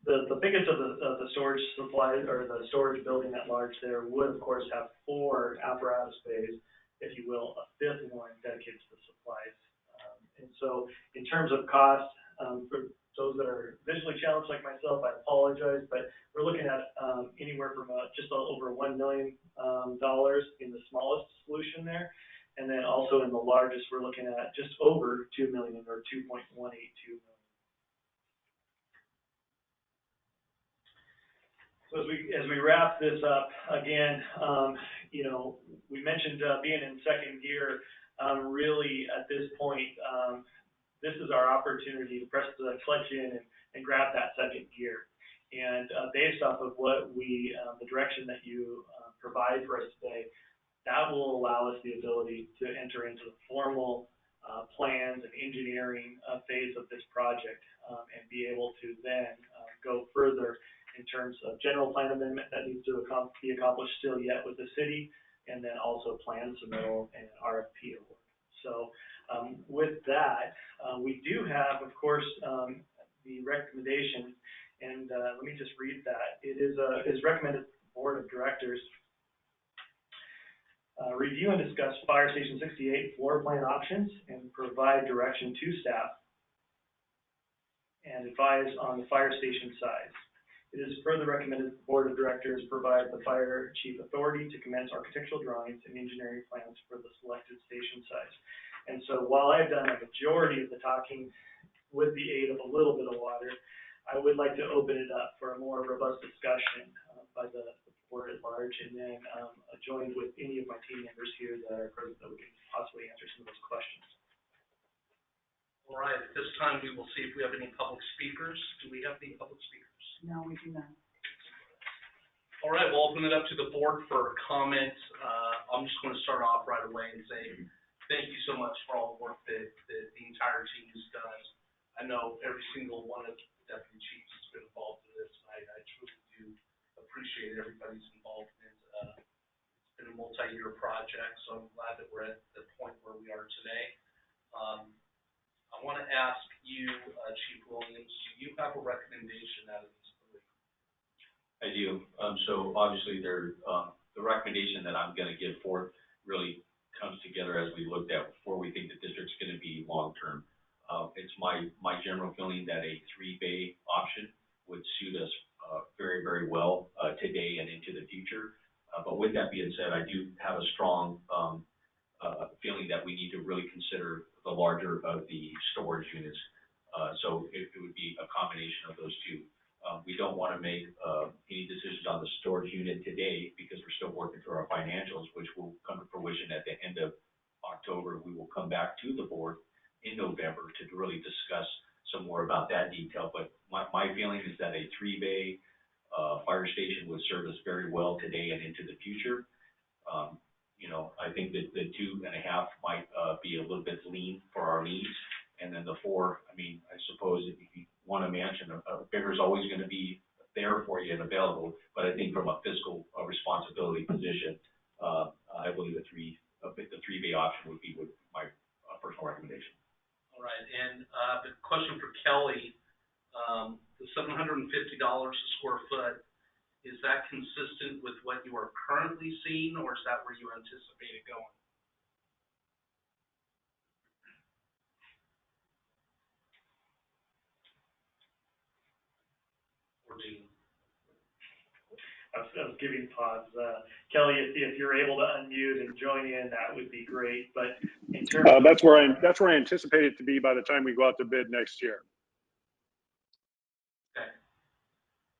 The biggest of the storage supply or the storage building at large there would of course have 4 apparatus bays if you will, a fifth one dedicated to the supplies. And so in terms of cost, for those that are visually challenged like myself, I apologize, but we're looking at anywhere from just over $1 million in the smallest solution there. And then also in the largest, we're looking at just over $2 million or $2.182 million. So as we wrap this up, again, you know, we mentioned being in second gear. Really, at this point, this is our opportunity to press the clutch in and grab that second gear. And based off of what we, the direction that you provide for us today, that will allow us the ability to enter into the formal plans and engineering phase of this project and be able to then go further in terms of general plan amendment that needs to be accomplished still yet with the city, and then also plan submittal and RFP award. So with that, we do have, of course, the recommendation, and let me just read that. It is recommended the Board of Directors review and discuss Fire Station 68 floor plan options and provide direction to staff and advise on the fire station size. It is further recommended that the Board of Directors provide the fire chief authority to commence architectural drawings and engineering plans for the selected station size. And so while I've done a majority of the talking with the aid of a little bit of water, I would like to open it up for a more robust discussion by the board at large, and then joined with any of my team members here that are present that we can possibly answer some of those questions. All right, at this time, we will see if we have any public speakers. Do we have any public speakers? No, we do not. All right, we'll open it up to the board for comments. I'm just going to start off right away and say thank you so much for all the work that the entire team has done. I know every single one of the deputy chiefs has been involved in this. I truly do appreciate everybody's involvement. It's been a multi-year project, so I'm glad that we're at the point where we are today. I want to ask you, Chief Williams, do you have a recommendation out of these three? I do. So obviously the recommendation that I'm going to give forth really comes together as we looked at before we think the district's going to be long-term. It's my general feeling that a 3-bay option would suit us very, very well today and into the future. But with that being said, I do have a strong feeling that we need to really consider the larger of the storage units. So it would be a combination of those two. We don't want to make any decisions on the storage unit today because we're still working through our financials, which will come to fruition at the end of October. We will come back to the board in November to really discuss some more about that detail. But my feeling is that a 3-bay fire station would serve us very well today and into the future. You know, I think that the 2.5 might be a little bit lean for our needs. And then the 4, I mean, I suppose if you want to mention, a bigger is always going to be there for you and available. But I think from a fiscal responsibility position, I believe the 3-bay option would be my personal recommendation. All right, and the question for Kelly, the $750 a square foot, is that consistent with what you are currently seeing, or is that where you anticipate it going? Or Gene? I was giving pause. Kelly, if you're able to unmute and join in, that would be great. But in terms of that's where I anticipate it to be by the time we go out to bid next year. Okay.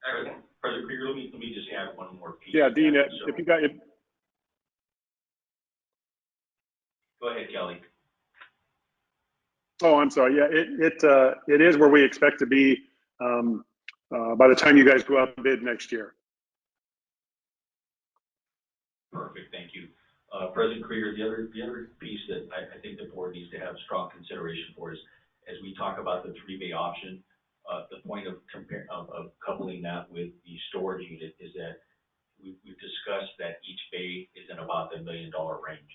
Excellent. President Krieger, let me just add one more piece. Yeah, Dean, if you got it. Go ahead, Kelly. Oh, I'm sorry. Yeah, it is where we expect to be by the time you guys go out to bid next year. Perfect, thank you. President Krieger, the other piece that I think the board needs to have strong consideration for is, as we talk about the 3-bay option, the point of coupling that with the storage unit is that we've discussed that each bay is in about the $1 million range.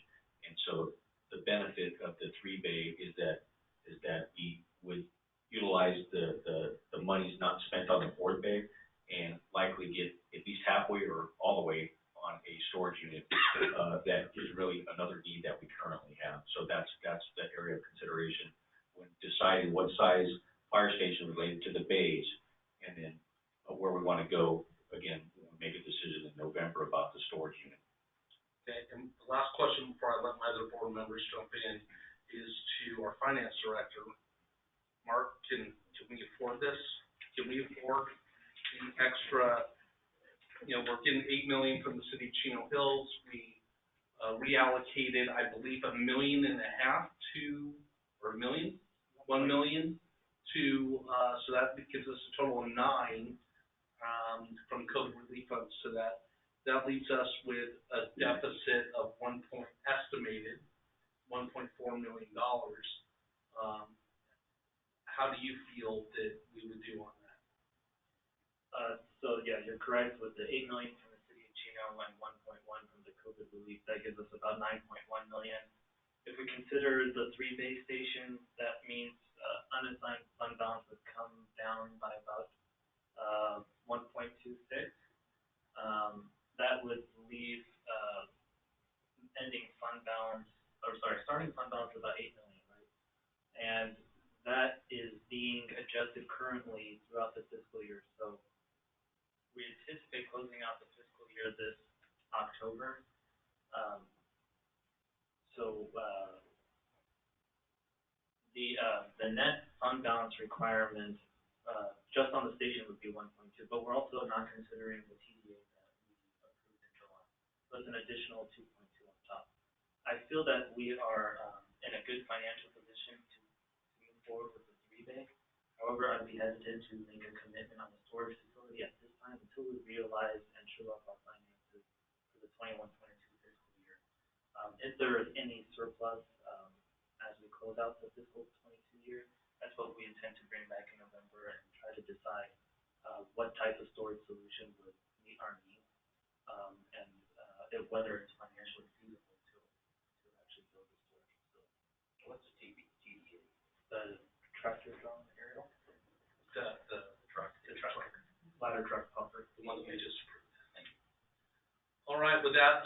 And so the benefit of the 3-bay is that we would utilize the monies not spent on the 4th bay and likely get at least halfway or all the way on a storage unit. That is really another need that size fire station related to the bays. And then where we want to go, again, we'll make a decision in November about the storage unit. Okay, and the last question before I let my other board members jump in is to our finance director. Mark, can we afford this? Can we afford the extra, we're getting $8 million from the city of Chino Hills. We reallocated, I believe, $1.5 million to, or $1 million to, so that gives us a total of 9 from COVID relief funds. So that leaves us with a deficit of estimated $1.4 million. How do you feel that we would do on that? So yeah, you're correct with the 8 million from the city of Chino and 1.1 from the COVID relief. That gives us about 9.1 million. If we consider the 3 base stations, that means unassigned fund balance would come down by about 1.26. That would leave starting fund balance of about 8 million, right? And that is being adjusted currently throughout the fiscal year. So we anticipate closing out the fiscal year this October. The net fund balance requirement just on the station would be 1.2, but we're also not considering the TDA that we approved in July. So it's an additional 2.2 on top. I feel that we are in a good financial position to move forward with the 3 bay. However, I'd be hesitant to make a commitment on the storage facility at this time until we realize and show up our finances for the 21-22 fiscal year. If there is any surplus as we close out the fiscal 22 year, that's what we intend to bring back in November and try to decide what type of storage solution would meet our needs and whether it's financially feasible to actually build the storage facility. What's the TDA? The tractor drawing aerial? The truck. Ladder truck pumper. The one that we just approved. Thank you. All right, with that,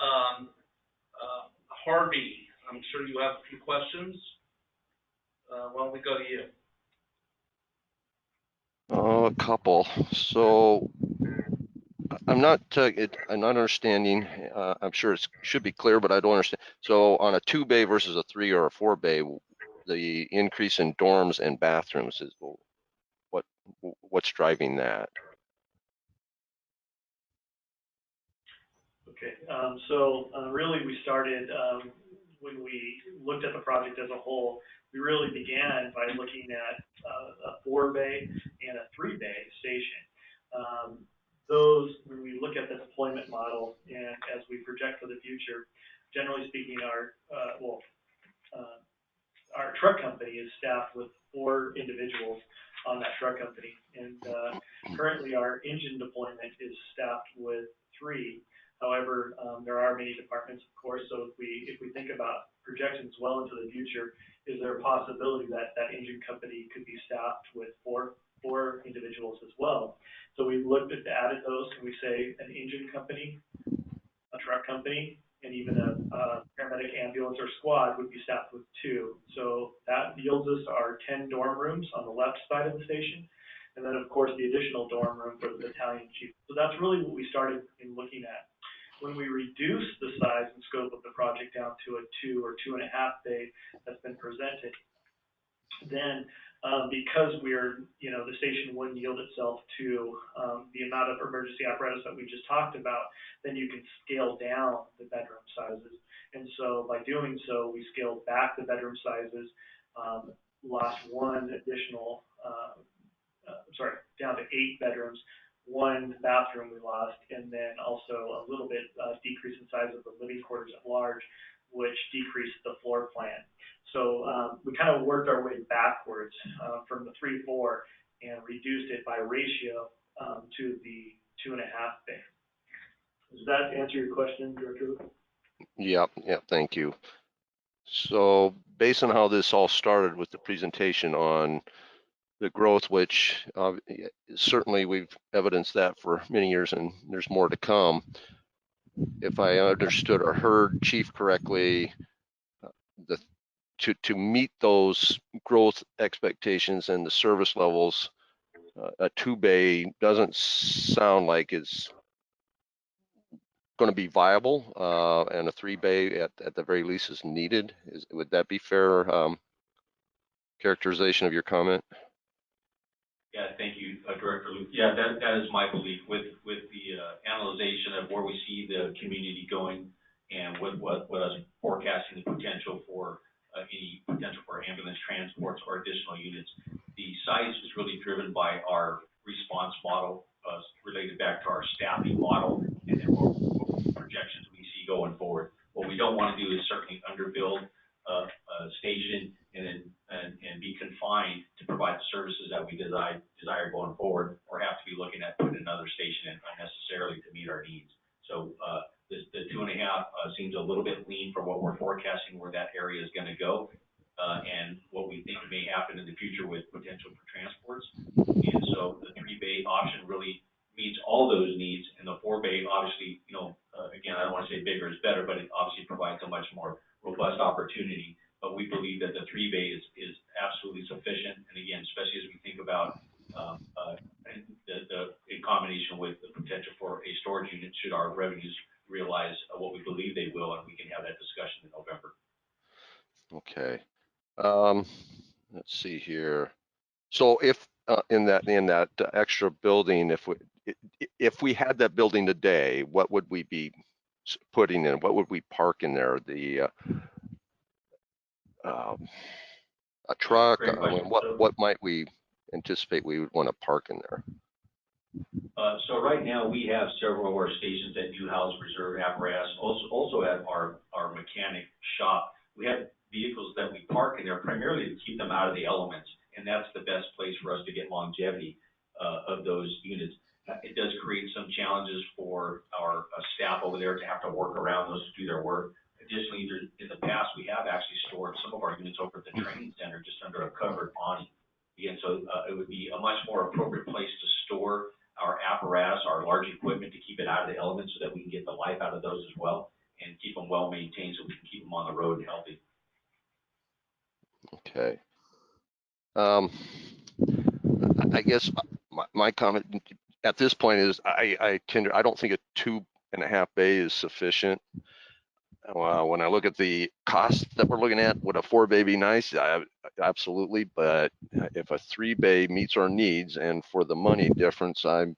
Harvey, I'm sure you have a few questions. Why don't we go to you? A couple. So I'm not understanding. I'm sure it should be clear, but I don't understand. So on a 2 bay versus a 3 or a 4 bay, the increase in dorms and bathrooms is what's driving that? Okay, so really we started, when we looked at the project as a whole, we really began by looking at a 4 bay and a 3 bay station. When we look at the deployment model and as we project for the future, generally speaking, our truck company is staffed with 4 individuals on that truck company. And currently our engine deployment is staffed with 3. However, there are many departments, of course, so if we think about projections well into the future, is there a possibility that that engine company could be staffed with four individuals as well? So we looked at added those, and we say an engine company, a truck company, and even a paramedic ambulance or squad would be staffed with 2. So that yields us our 10 dorm rooms on the left side of the station. And then, of course, the additional dorm room for the battalion chief. So that's really what we started in looking at. When we reduced the size and scope of the project down to a 2 or 2.5 bay that's been presented, then because the station wouldn't yield itself to the amount of emergency apparatus that we just talked about, then you can scale down the bedroom sizes. And so by doing so, we scaled back the bedroom sizes, lost 1 additional, down to 8 bedrooms. 1 bathroom we lost, and then also a little bit decrease in size of the living quarters at large, which decreased the floor plan. So we kind of worked our way backwards from the 3-4 and reduced it by ratio to the 2.5 bay. Does that answer your question, Director? Yep, thank you. So based on how this all started with the presentation on the growth, which certainly we've evidenced that for many years, and there's more to come. If I understood or heard Chief correctly, the to meet those growth expectations and the service levels, a 2-bay doesn't sound like it's going to be viable, and a 3-bay at the very least is needed. Would that be fair characterization of your comment? Yeah, thank you, Director Luke. Yeah, that is my belief with the analyzation of where we see the community going and what us forecasting the potential for any potential for ambulance transports or additional units. The size is really driven by our response model, related back to our staffing model, and then what projections we see going forward. What we don't want to do is certainly underbuild a station and be confined to provide the services that we desire going forward, or have to be looking at putting another station in unnecessarily to meet our needs. So the 2.5 seems a little bit lean for what we're forecasting where that area is going to go, and what we think may happen in the future with potential for transports. And so the 3-bay option really meets all those needs, and the 4-bay obviously, again, I don't want to say bigger is better, but it obviously provides a much more robust opportunity. But we believe that the 3-bay is absolutely sufficient. And again, especially as we think about in combination with the potential for a storage unit, should our revenues realize what we believe they will, and we can have that discussion in November. Okay. Let's see here. So if in that extra building, if we had that building today, what would we be putting in? What would we park in there? A truck? I mean, what might we anticipate we would want to park in there? So right now we have several of our stations that do house reserve apparatus. Also at our mechanic shop, we have vehicles that we park in there primarily to keep them out of the elements, and that's the best place for us to get longevity of those units. It does create some challenges for our staff over there to have to work around those to do their work. Additionally, in the past, we have actually stored some of our units over at the training center just under a covered awning. Again, so it would be a much more appropriate place to store our apparatus, our large equipment, to keep it out of the elements so that we can get the life out of those as well and keep them well maintained so we can keep them on the road and healthy. Okay. I guess my comment at this point is I don't think a 2.5 bay is sufficient. When I look at the cost that we're looking at, would a 4-bay be nice? Absolutely, but if a 3-bay meets our needs, and for the money difference, I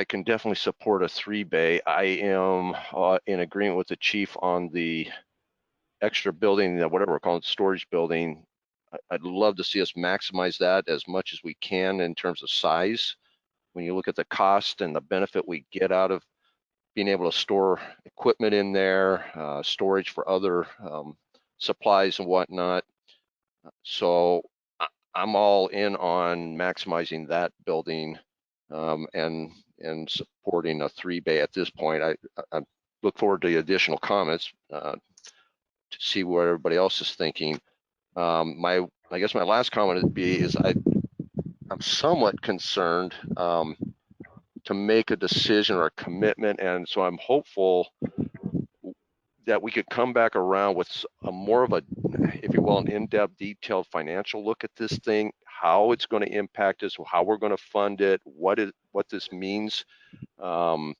can definitely support a 3-bay. I am in agreement with the chief on the extra building, whatever we're calling it, storage building. I'd love to see us maximize that as much as we can in terms of size. When you look at the cost and the benefit we get out of being able to store equipment in there, storage for other supplies and whatnot. So I'm all in on maximizing that building and supporting a 3-bay at this point. I look forward to the additional comments to see what everybody else is thinking. I guess my last comment would be is I'm somewhat concerned to make a decision or a commitment, and so I'm hopeful that we could come back around with a more of a, if you will, an in-depth, detailed financial look at this thing, how it's going to impact us, how we're going to fund it, what this means. I'm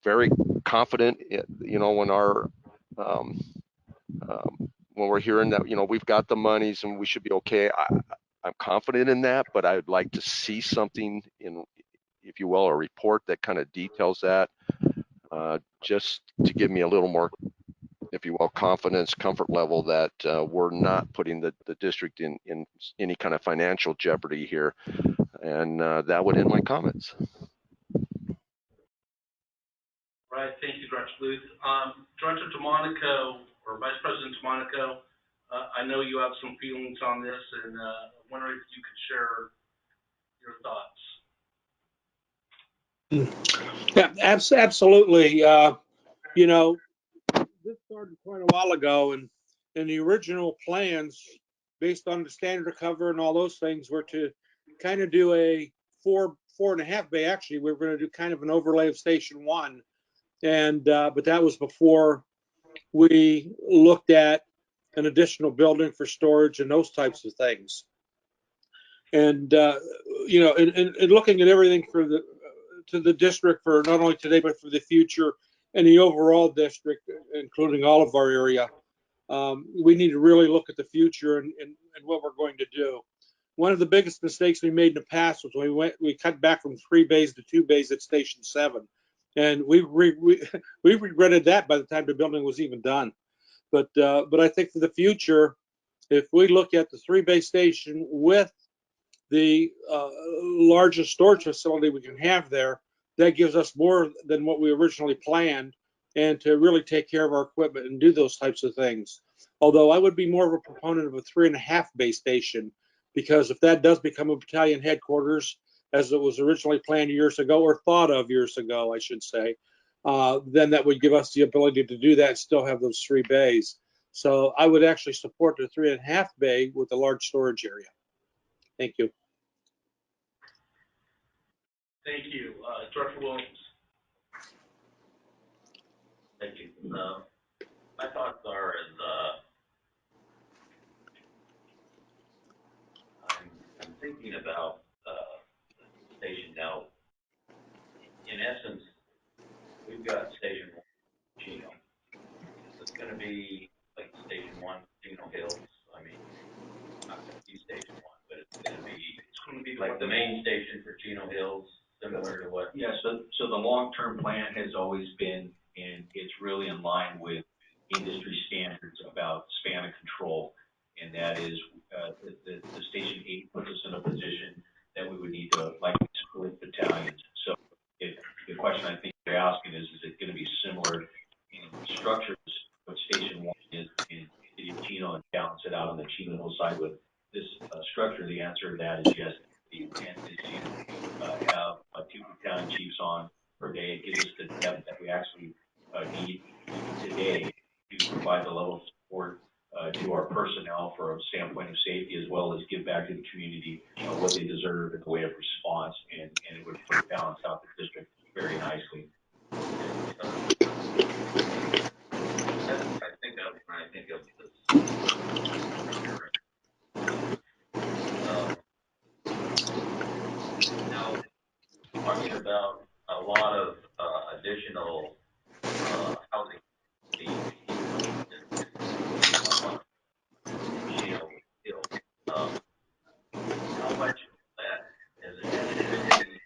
very confident, when our when we're hearing that, we've got the monies and we should be okay. I'm confident in that, but I'd like to see something in, if you will, a report that kind of details that, just to give me a little more, if you will, confidence, comfort level that we're not putting the district in any kind of financial jeopardy here. And that would end my comments. Right, thank you, Director Luth. Director DeMonico, or Vice President DeMonico, I know you have some feelings on this, and I'm wondering if you could share your thoughts. Yeah, absolutely. This started quite a while ago, and the original plans, based on the standard cover and all those things, were to kind of do a 4.5 bay. Actually, we were going to do kind of an overlay of Station 1, and but that was before we looked at an additional building for storage and those types of things. And, and looking at everything to the district for not only today, but for the future and the overall district, including all of our area, we need to really look at the future and what we're going to do. One of the biggest mistakes we made in the past was we cut back from 3 bays to 2 bays at Station 7. And we regretted that by the time the building was even done. But I think for the future, if we look at the 3-bay station with the largest storage facility we can have there, that gives us more than what we originally planned, and to really take care of our equipment and do those types of things. Although I would be more of a proponent of a 3.5 bay station, because if that does become a battalion headquarters, as it was originally planned years ago, or thought of years ago, I should say, then that would give us the ability to do that and still have those 3 bays. So I would actually support the 3.5 bay with a large storage area. Thank you. Thank you. Director Williams. Thank you. My thoughts are I'm thinking about the station now. In essence, we've got Station 1, Chino. Is this going to be like Station 1, Chino Hills? I mean, not going to be Station 1, but it's going to be like the main station for Chino Hills, similar to what? Yeah, so the long-term plan has always been, and it's really in line with industry standards about span of control, and that is the Station 8 puts us in a position that we would need to likely split battalions. So if the question I think you're asking is it going to be similar in structures what Station 1 is in the city of Chino and balance it out on the Chino Hill side with this structure? The answer to that is yes. The intent is to have 2 battalion chiefs on per day. It gives us the depth that we actually need today to provide the level of support to our personnel from a standpoint of safety, as well as give back to the community what they deserve in the way of response, and it would balance out the district very nicely. I think of when I think of this. Now, talking about a lot of additional housing needs in Chino Hill. How much of that has any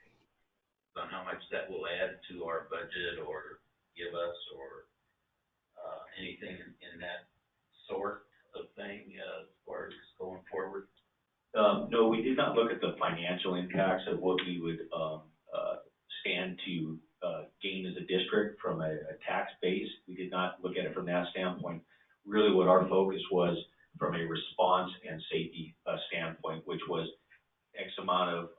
on how much that will add to our budget or give us, or anything in that sort of thing as far as going forward? No, we did not look at the financial impacts of what we would stand to gain as a district from a tax base. We did not look at it from that standpoint. Really what our focus was from a response and safety standpoint, which was X amount of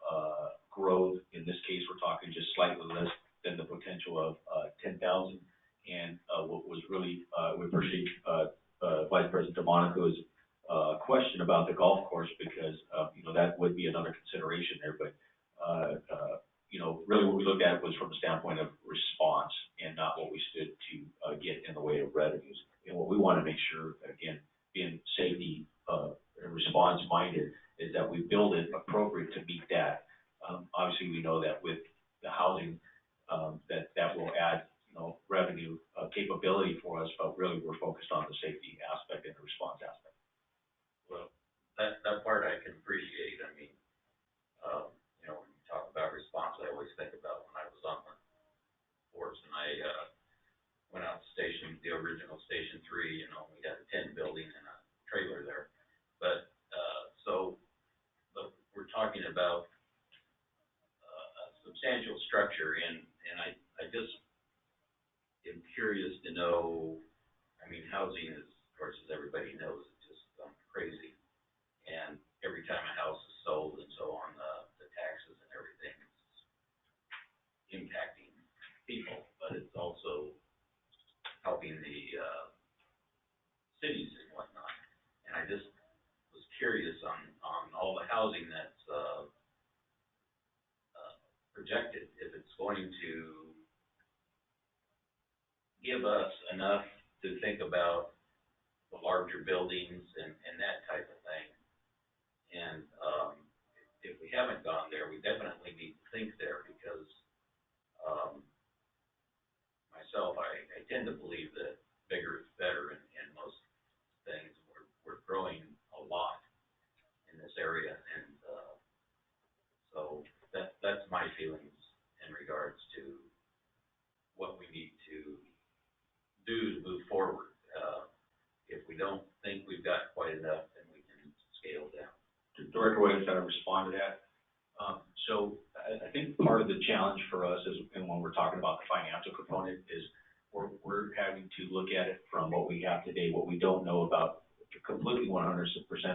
growth. In this case, we're talking just slightly less than the potential of 10,000. And what was really, we appreciate Vice President DeMonico's question about the golf course, because that would be another consideration there. But really what we looked at was from the standpoint of response and not what we stood to get in the way of revenues. And what we want to make sure, again, being safety and response minded, is that we build it appropriate to meet that. Obviously, we know that with the housing, that will add revenue capability for us, but really we're focused on the safety aspect and the response aspect. Well, that part I can appreciate. I mean, when you talk about response, I always think about when I was on the force and I went out to the original Station 3. We had a 10 building and a trailer there. But we're talking about a substantial structure, and I just am curious to know. I mean, housing is, of course, as everybody knows, it's just crazy. And every time a house is sold and so on, the taxes and everything is impacting people, but it's also helping the cities and whatnot. And I just was curious on all the housing that's projected, if it's going to give us enough to think about the larger buildings and that type of thing. And, if we haven't gone there, we definitely need to think there because, myself, I tend to believe that bigger is better in most things. We're growing a lot in this area, and so that's my feelings in regards to what we need to do to move forward. If we don't think we've got quite enough, then we can scale down. Director Williams, got to respond to that. So I think part of the challenge for us is, and when we're talking about the financial component, is we're having to look at it from what we have today, what we don't know about completely 100%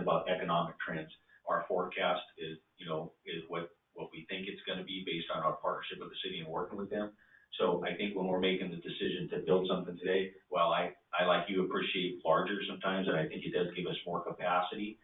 about economic trends. Our forecast is what we think it's going to be based on our partnership with the city and working with them. So I think when we're making the decision to build something today, while I like you appreciate larger sometimes, and I think it does give us more capacity,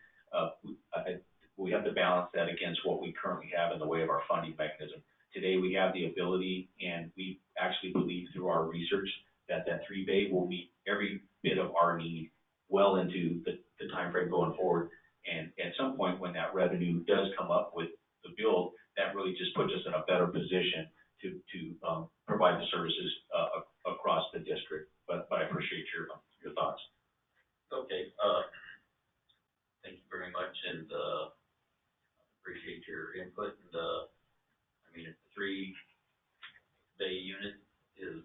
we have to balance that against what we currently have in the way of our funding mechanism. Today we have the ability, and we actually believe through our research that 3-bay will meet every bit of our need well into the time frame going forward. And at some point when that revenue does come up with the build, that really just puts us in a better position to provide the services across the district. But I appreciate your thoughts. Okay, thank you very much, and appreciate your input. And I mean, if the 3-bay unit is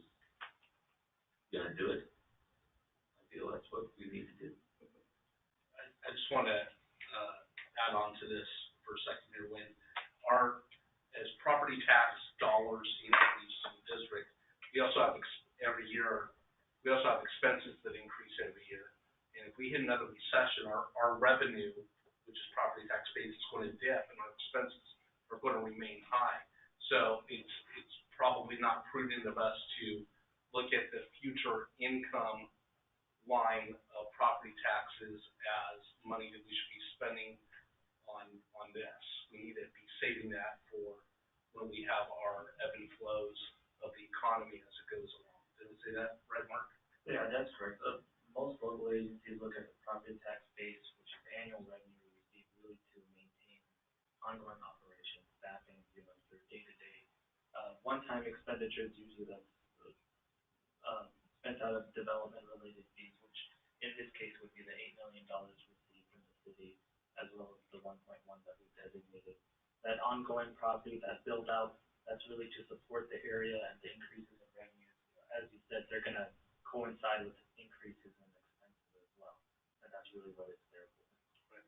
gonna do it, I feel that's what we need to do. I just want to add on to this for a second here. As property tax dollars increase in the district, we also have expenses that increase every year. And if we hit another recession, our revenue, which is property tax based, is going to dip, and our expenses are going to remain high. So it's probably not prudent of us to look at the future income line of property taxes as money that we should be spending on this. We need to be saving that for when we have our ebb and flows of the economy as it goes along. Did I say that right, Mark? Yeah, that's correct. Most local agencies look at the property tax base, which is annual revenue received, really to maintain ongoing operations, staffing, their day-to-day. One-time expenditures usually that's spent out of development-related fees, which in this case would be the $8 million received from the city, as well as the 1.1 that we designated. That ongoing property, that build out, that's really to support the area and the increases in revenues. As you said, they're going to coincide with increases in expenses as well, and that's really what it's there for. Right.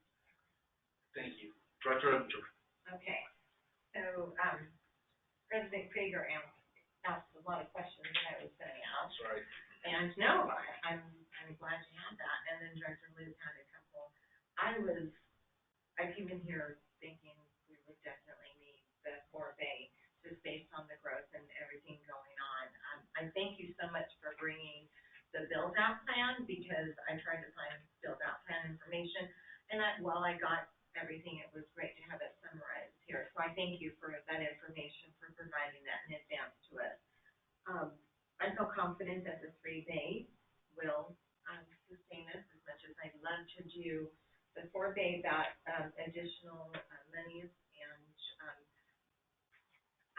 Thank you. Director Ebinger. Okay, so, President Krieger asked a lot of questions that I was going to ask. Sorry. And no, I'm glad you had that. And then Director Luke had a couple. I came in here thinking we would definitely need the 4-bay just based on the growth and everything going on. I thank you so much for bringing the build-out plan, because I tried to find build-out plan information, and while I got everything, it was great to have it summarized here. So I thank you for that information, for providing that in advance to us. I feel confident that the 3-bay will sustain us as much as I'd love to do the 4-bay, that additional monies, and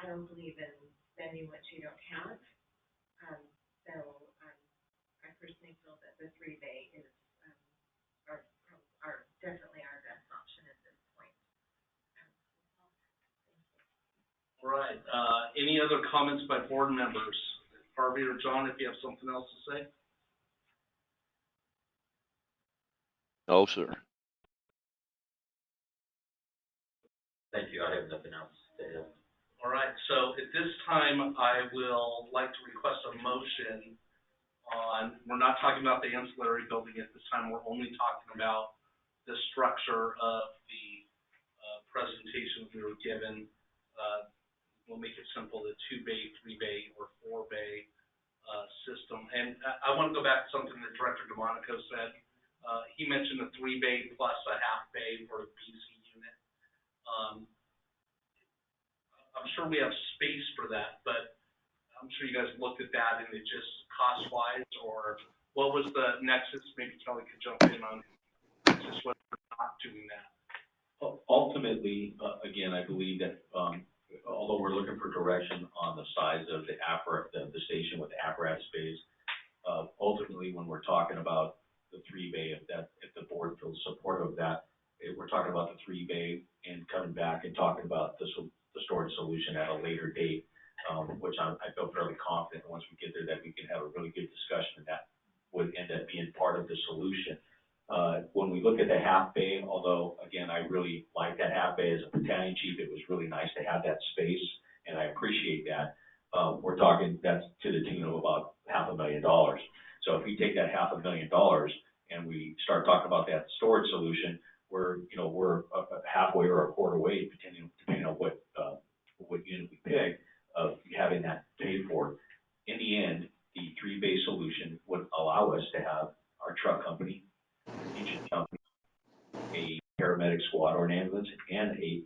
I don't believe in spending what you don't have. So I personally feel that the 3-bay is are definitely our best option at this point. All right. Any other comments by board members? Harvey or John, if you have something else to say? No, sir. Thank you. I have nothing else to add. All right. So at this time, I will like to request a motion on, we're not talking about the ancillary building at this time. We're only talking about the structure of the presentation we were given. We'll make it simple, the 2-bay, 3-bay, or 4-bay system. And I want to go back to something that Director DeMonico said. He mentioned a 3-bay plus a half-bay for a BC unit. I'm sure we have space for that, but I'm sure you guys looked at that, and it just cost-wise or what was the nexus? Maybe Kelly could jump in on nexus, whether we're not doing that. Ultimately, again, I believe that, although we're looking for direction on the size of the station with the apparatus bays, ultimately, when we're talking about the 3-bay, if the board feels supportive of that, we're talking about the 3-bay and coming back and talking about the storage solution at a later date, which I feel fairly confident once we get there that we can have a really good discussion, and that would end up being part of the solution. When we look at the half bay, although again, I really like that half bay as a battalion chief, it was really nice to have that space, and I appreciate that. We're talking, that's to the tune of about $500,000. So if we take that $500,000 and we start talking about that storage solution, we're halfway or a quarter way, depending on what unit we pick, of having that paid for. In the end, the 3-bay solution would allow us to have our truck company, engine company, a paramedic squad or an ambulance, and a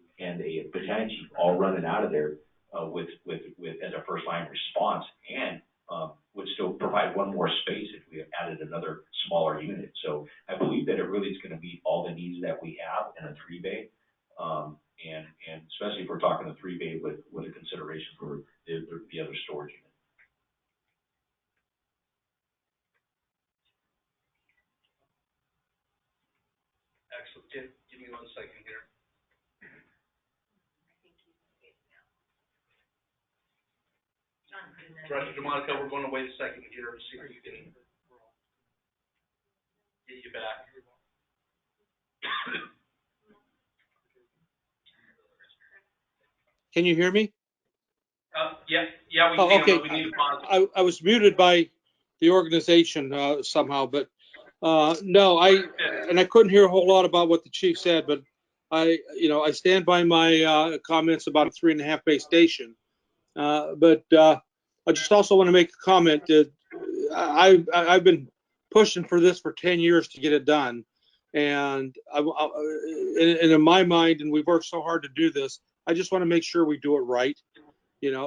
battalion chief all running out of there with as a first line response, and would still provide one more space if we added another smaller unit. So I believe that it really is going to meet all the needs that we have in a 3-bay, and especially if we're talking a 3-bay with a consideration for the other storage unit. Excellent. Give me 1 second here. Director DeMonico, we're going to wait a second here to see if we can get you back. Can you hear me? Yeah, we can, okay. but we need to pause. I was muted by the organization somehow, but no, I couldn't hear a whole lot about what the chief said, but I stand by my comments about a 3.5 bay station. But I just also want to make a comment that I've been pushing for this for 10 years to get it done. And in my mind, and we've worked so hard to do this, I just want to make sure we do it right.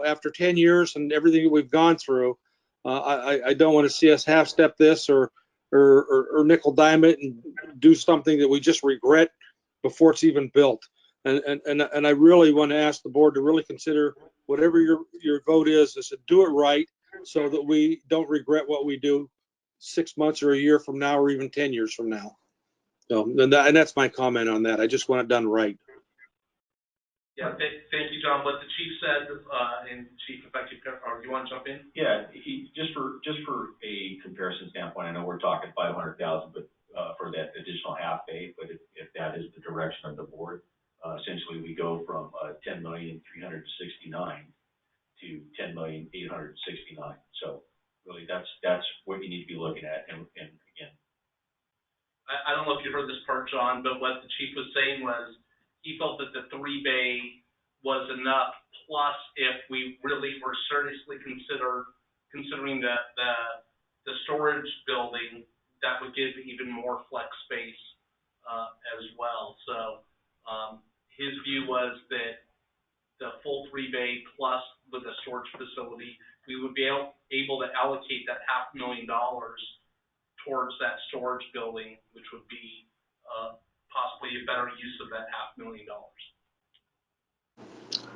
After 10 years and everything that we've gone through, I don't want to see us half step this or nickel dime it and do something that we just regret before it's even built. And I really want to ask the board to really consider whatever your vote is to do it right so that we don't regret what we do 6 months or a year from now or even 10 years from now. So, and that's my comment on that. I just want it done right. Yeah, thank you, John. What the chief said, and Chief, if I could, or you want to jump in? Yeah, just for a comparison standpoint, I know we're talking 500,000, but for that additional half bay, but if that is the direction of the board, essentially we go from 10,369 to 10,869. So really, that's what you need to be looking at. And again, I don't know if you heard this part, John, but what the chief was saying was he felt that the 3-bay was enough. Plus, if we really were seriously considering the storage building, that would give even more flex space as well. So his view was that the full 3-bay plus with a storage facility, we would be able to allocate that $500,000 towards that storage building, which would be possibly a better use of that $500,000.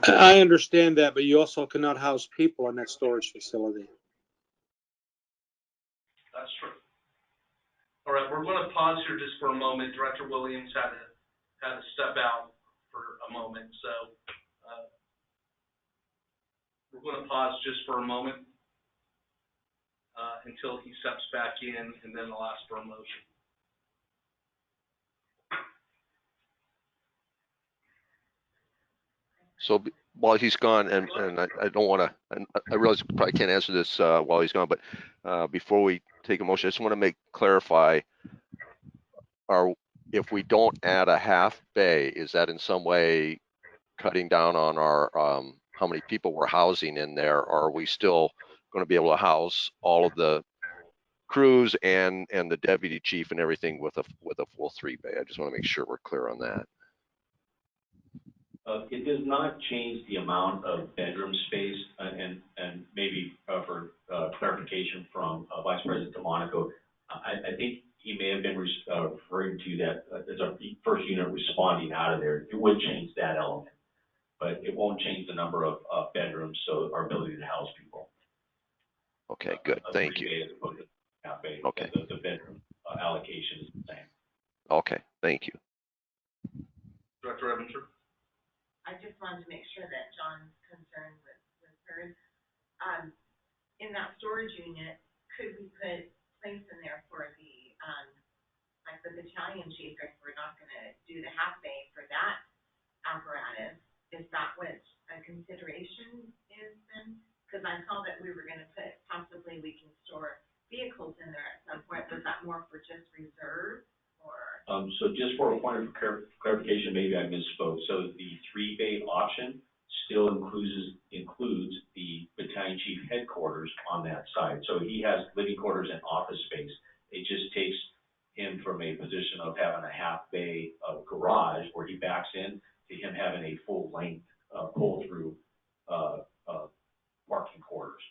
I understand that, but you also cannot house people in that storage facility. That's true. All right, we're going to pause here just for a moment. Director Williams had to step out for a moment, so we're going to pause just for a moment until he steps back in, and then I'll ask for a motion. So while he's gone, and I don't want to, I realize I probably can't answer this while he's gone, but before we take a motion, I just want to clarify, if we don't add a half bay, is that in some way cutting down on our how many people we're housing in there? Or are we still going to be able to house all of the crews and the deputy chief and everything with a full 3-bay? I just want to make sure we're clear on that. It does not change the amount of bedroom space, and maybe for clarification from Vice President DeMonico, I think he may have been referring to that as our first unit responding out of there. It would change that element, but it won't change the number of bedrooms, so our ability to house people. Okay, good. Thank you. Okay. The bedroom allocation is the same. Okay, thank you. Director Evanger? I just wanted to make sure that John's concern was heard. In that storage unit, could we put place in there for the, like the battalion chief, if we're not gonna do the half bay for that apparatus? Is that what a consideration is then? Because I saw that we were gonna put, possibly we can store vehicles in there at some point. Was that more for just reserve or? So just for a point of clarification, maybe I misspoke. So the 3-bay option still includes the battalion chief headquarters on that side. So he has living quarters and office space. It just takes him from a position of having a half bay garage where he backs in to him having a full length pull through parking quarters.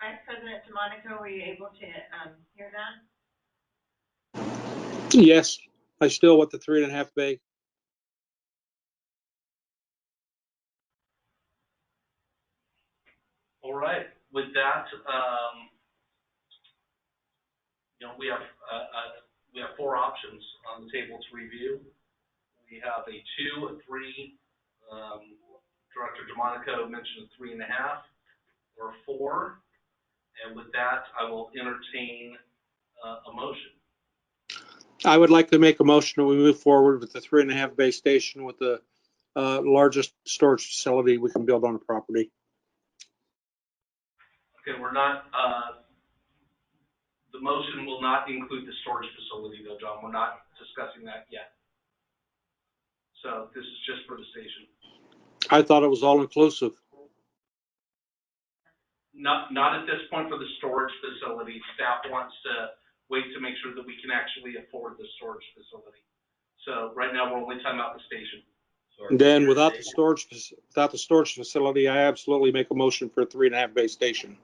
Vice President DeMonico, were you able to hear that? Yes, I still want the 3.5 bay. All right, with that, we have 4 options on the table to review. We have a 2, a 3, Director DeMonico mentioned a 3.5, or 4. And with that, I will entertain a motion. I would like to make a motion that we move forward with the 3.5 bay station with the largest storage facility we can build on the property. Okay, we're not, the motion will not include the storage facility though, John. We're not discussing that yet. So this is just for the station. I thought it was all inclusive. Not at this point for the storage facility. Staff wants to wait to make sure that we can actually afford the storage facility. So right now we're only talking about the station. Then without the storage facility, I absolutely make a motion for a 3.5 bay station.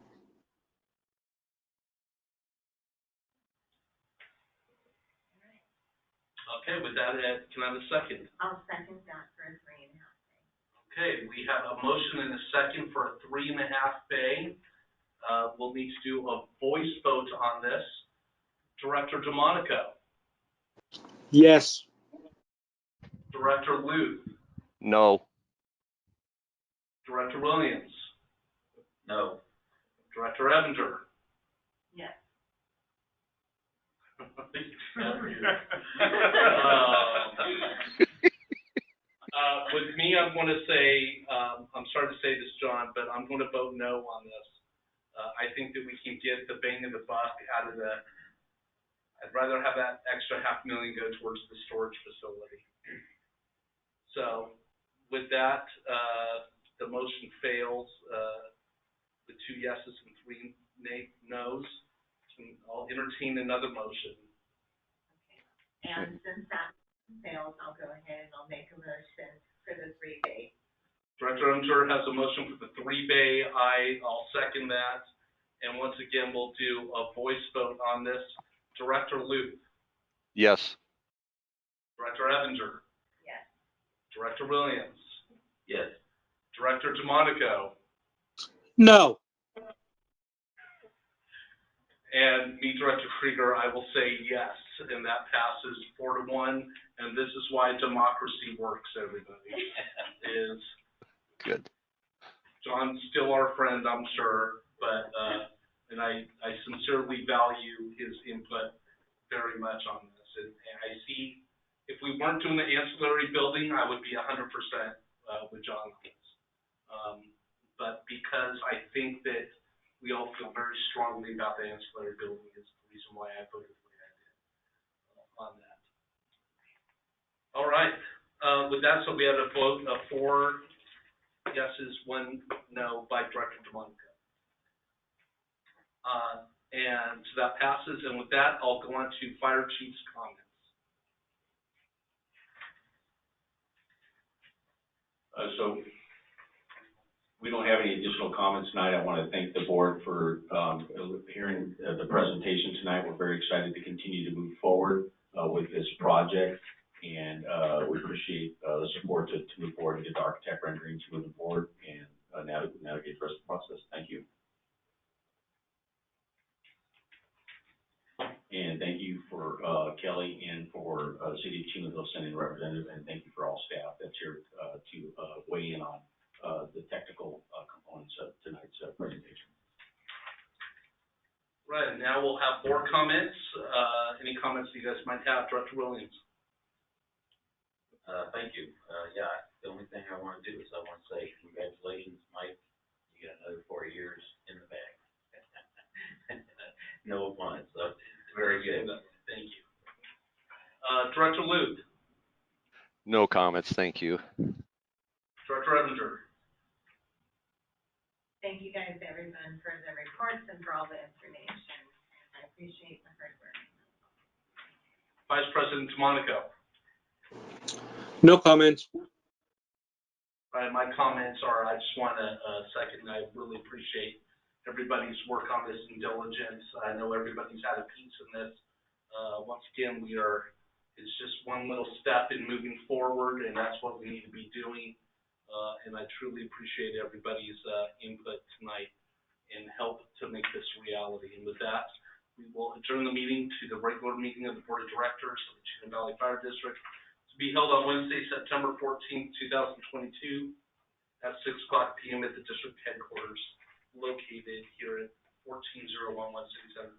Okay, with that, can I have a second? I'll second that for a 3.5 bay. Okay, we have a motion and a second for a 3.5 bay. We'll need to do a voice vote on this. Director DeMonico? Yes. Director Luth? No. Director Williams? No. Director Evanger? Yes. With me, I'm going to say, I'm sorry to say this, John, but I'm going to vote no on this. I think that we can get the bang of the buck out of the, I'd rather have that extra $500,000 go towards the storage facility. So with that, the motion fails, with 2 yeses and 3 noes. I'll entertain another motion. Okay. And since that fails, I'll go ahead and I'll make a motion for the 3 bay. Director Evanger has a motion for the 3 bay. I'll second that. And once again, we'll do a voice vote on this. Director Luth? Yes. Director Evanger? Yes. Director Williams? Yes. Director DeMonico? No. And me, Director Krieger, I will say yes, and that passes 4-1. And this is why democracy works, everybody. Is Good. John's still our friend, I'm sure, but and I sincerely value his input very much on this. And I see, if we weren't doing the ancillary building, I would be 100% with John on this. But because I think that we all feel very strongly about the ancillary building is the reason why I voted the way I did on that. All right. With that, so we had a vote of 4 yeses, 1 no by Director DeMonico. And so that passes. And with that, I'll go on to Fire Chief's comments. So We don't have any additional comments tonight. I want to thank the board for hearing the presentation tonight. We're very excited to continue to move forward with this project, and we appreciate the support to move forward and get the architect renderings moving forward and navigate the rest of the process. Thank you. And thank you for Kelly and for the city of Chino Hills sending a representative, and thank you for all staff that's here to weigh in on the technical components of tonight's presentation. Right, and now we'll have board comments. Any comments that you guys might have, Director Williams? Thank you. Yeah, the only thing I want to do is I want to say congratulations, Mike. You got another 4 years in the bag. No fun, so very good. Thank you. Director Luke? No comments, thank you. Director Evinger? Thank you guys, everyone, for the reports and for all the information. I appreciate the hard work. Vice President DeMonico? No comments. Right, my comments are, I just want to second, I really appreciate everybody's work on this and diligence. I know everybody's had a piece in this. Once again, it's just one little step in moving forward, and that's what we need to be doing. And I truly appreciate everybody's input tonight and help to make this a reality. And with that, we will adjourn the meeting to the regular meeting of the Board of Directors of the Chino Valley Fire District to be held on Wednesday, September 14th, 2022 at 6:00 p.m. at the district headquarters located here at 14011 City Center.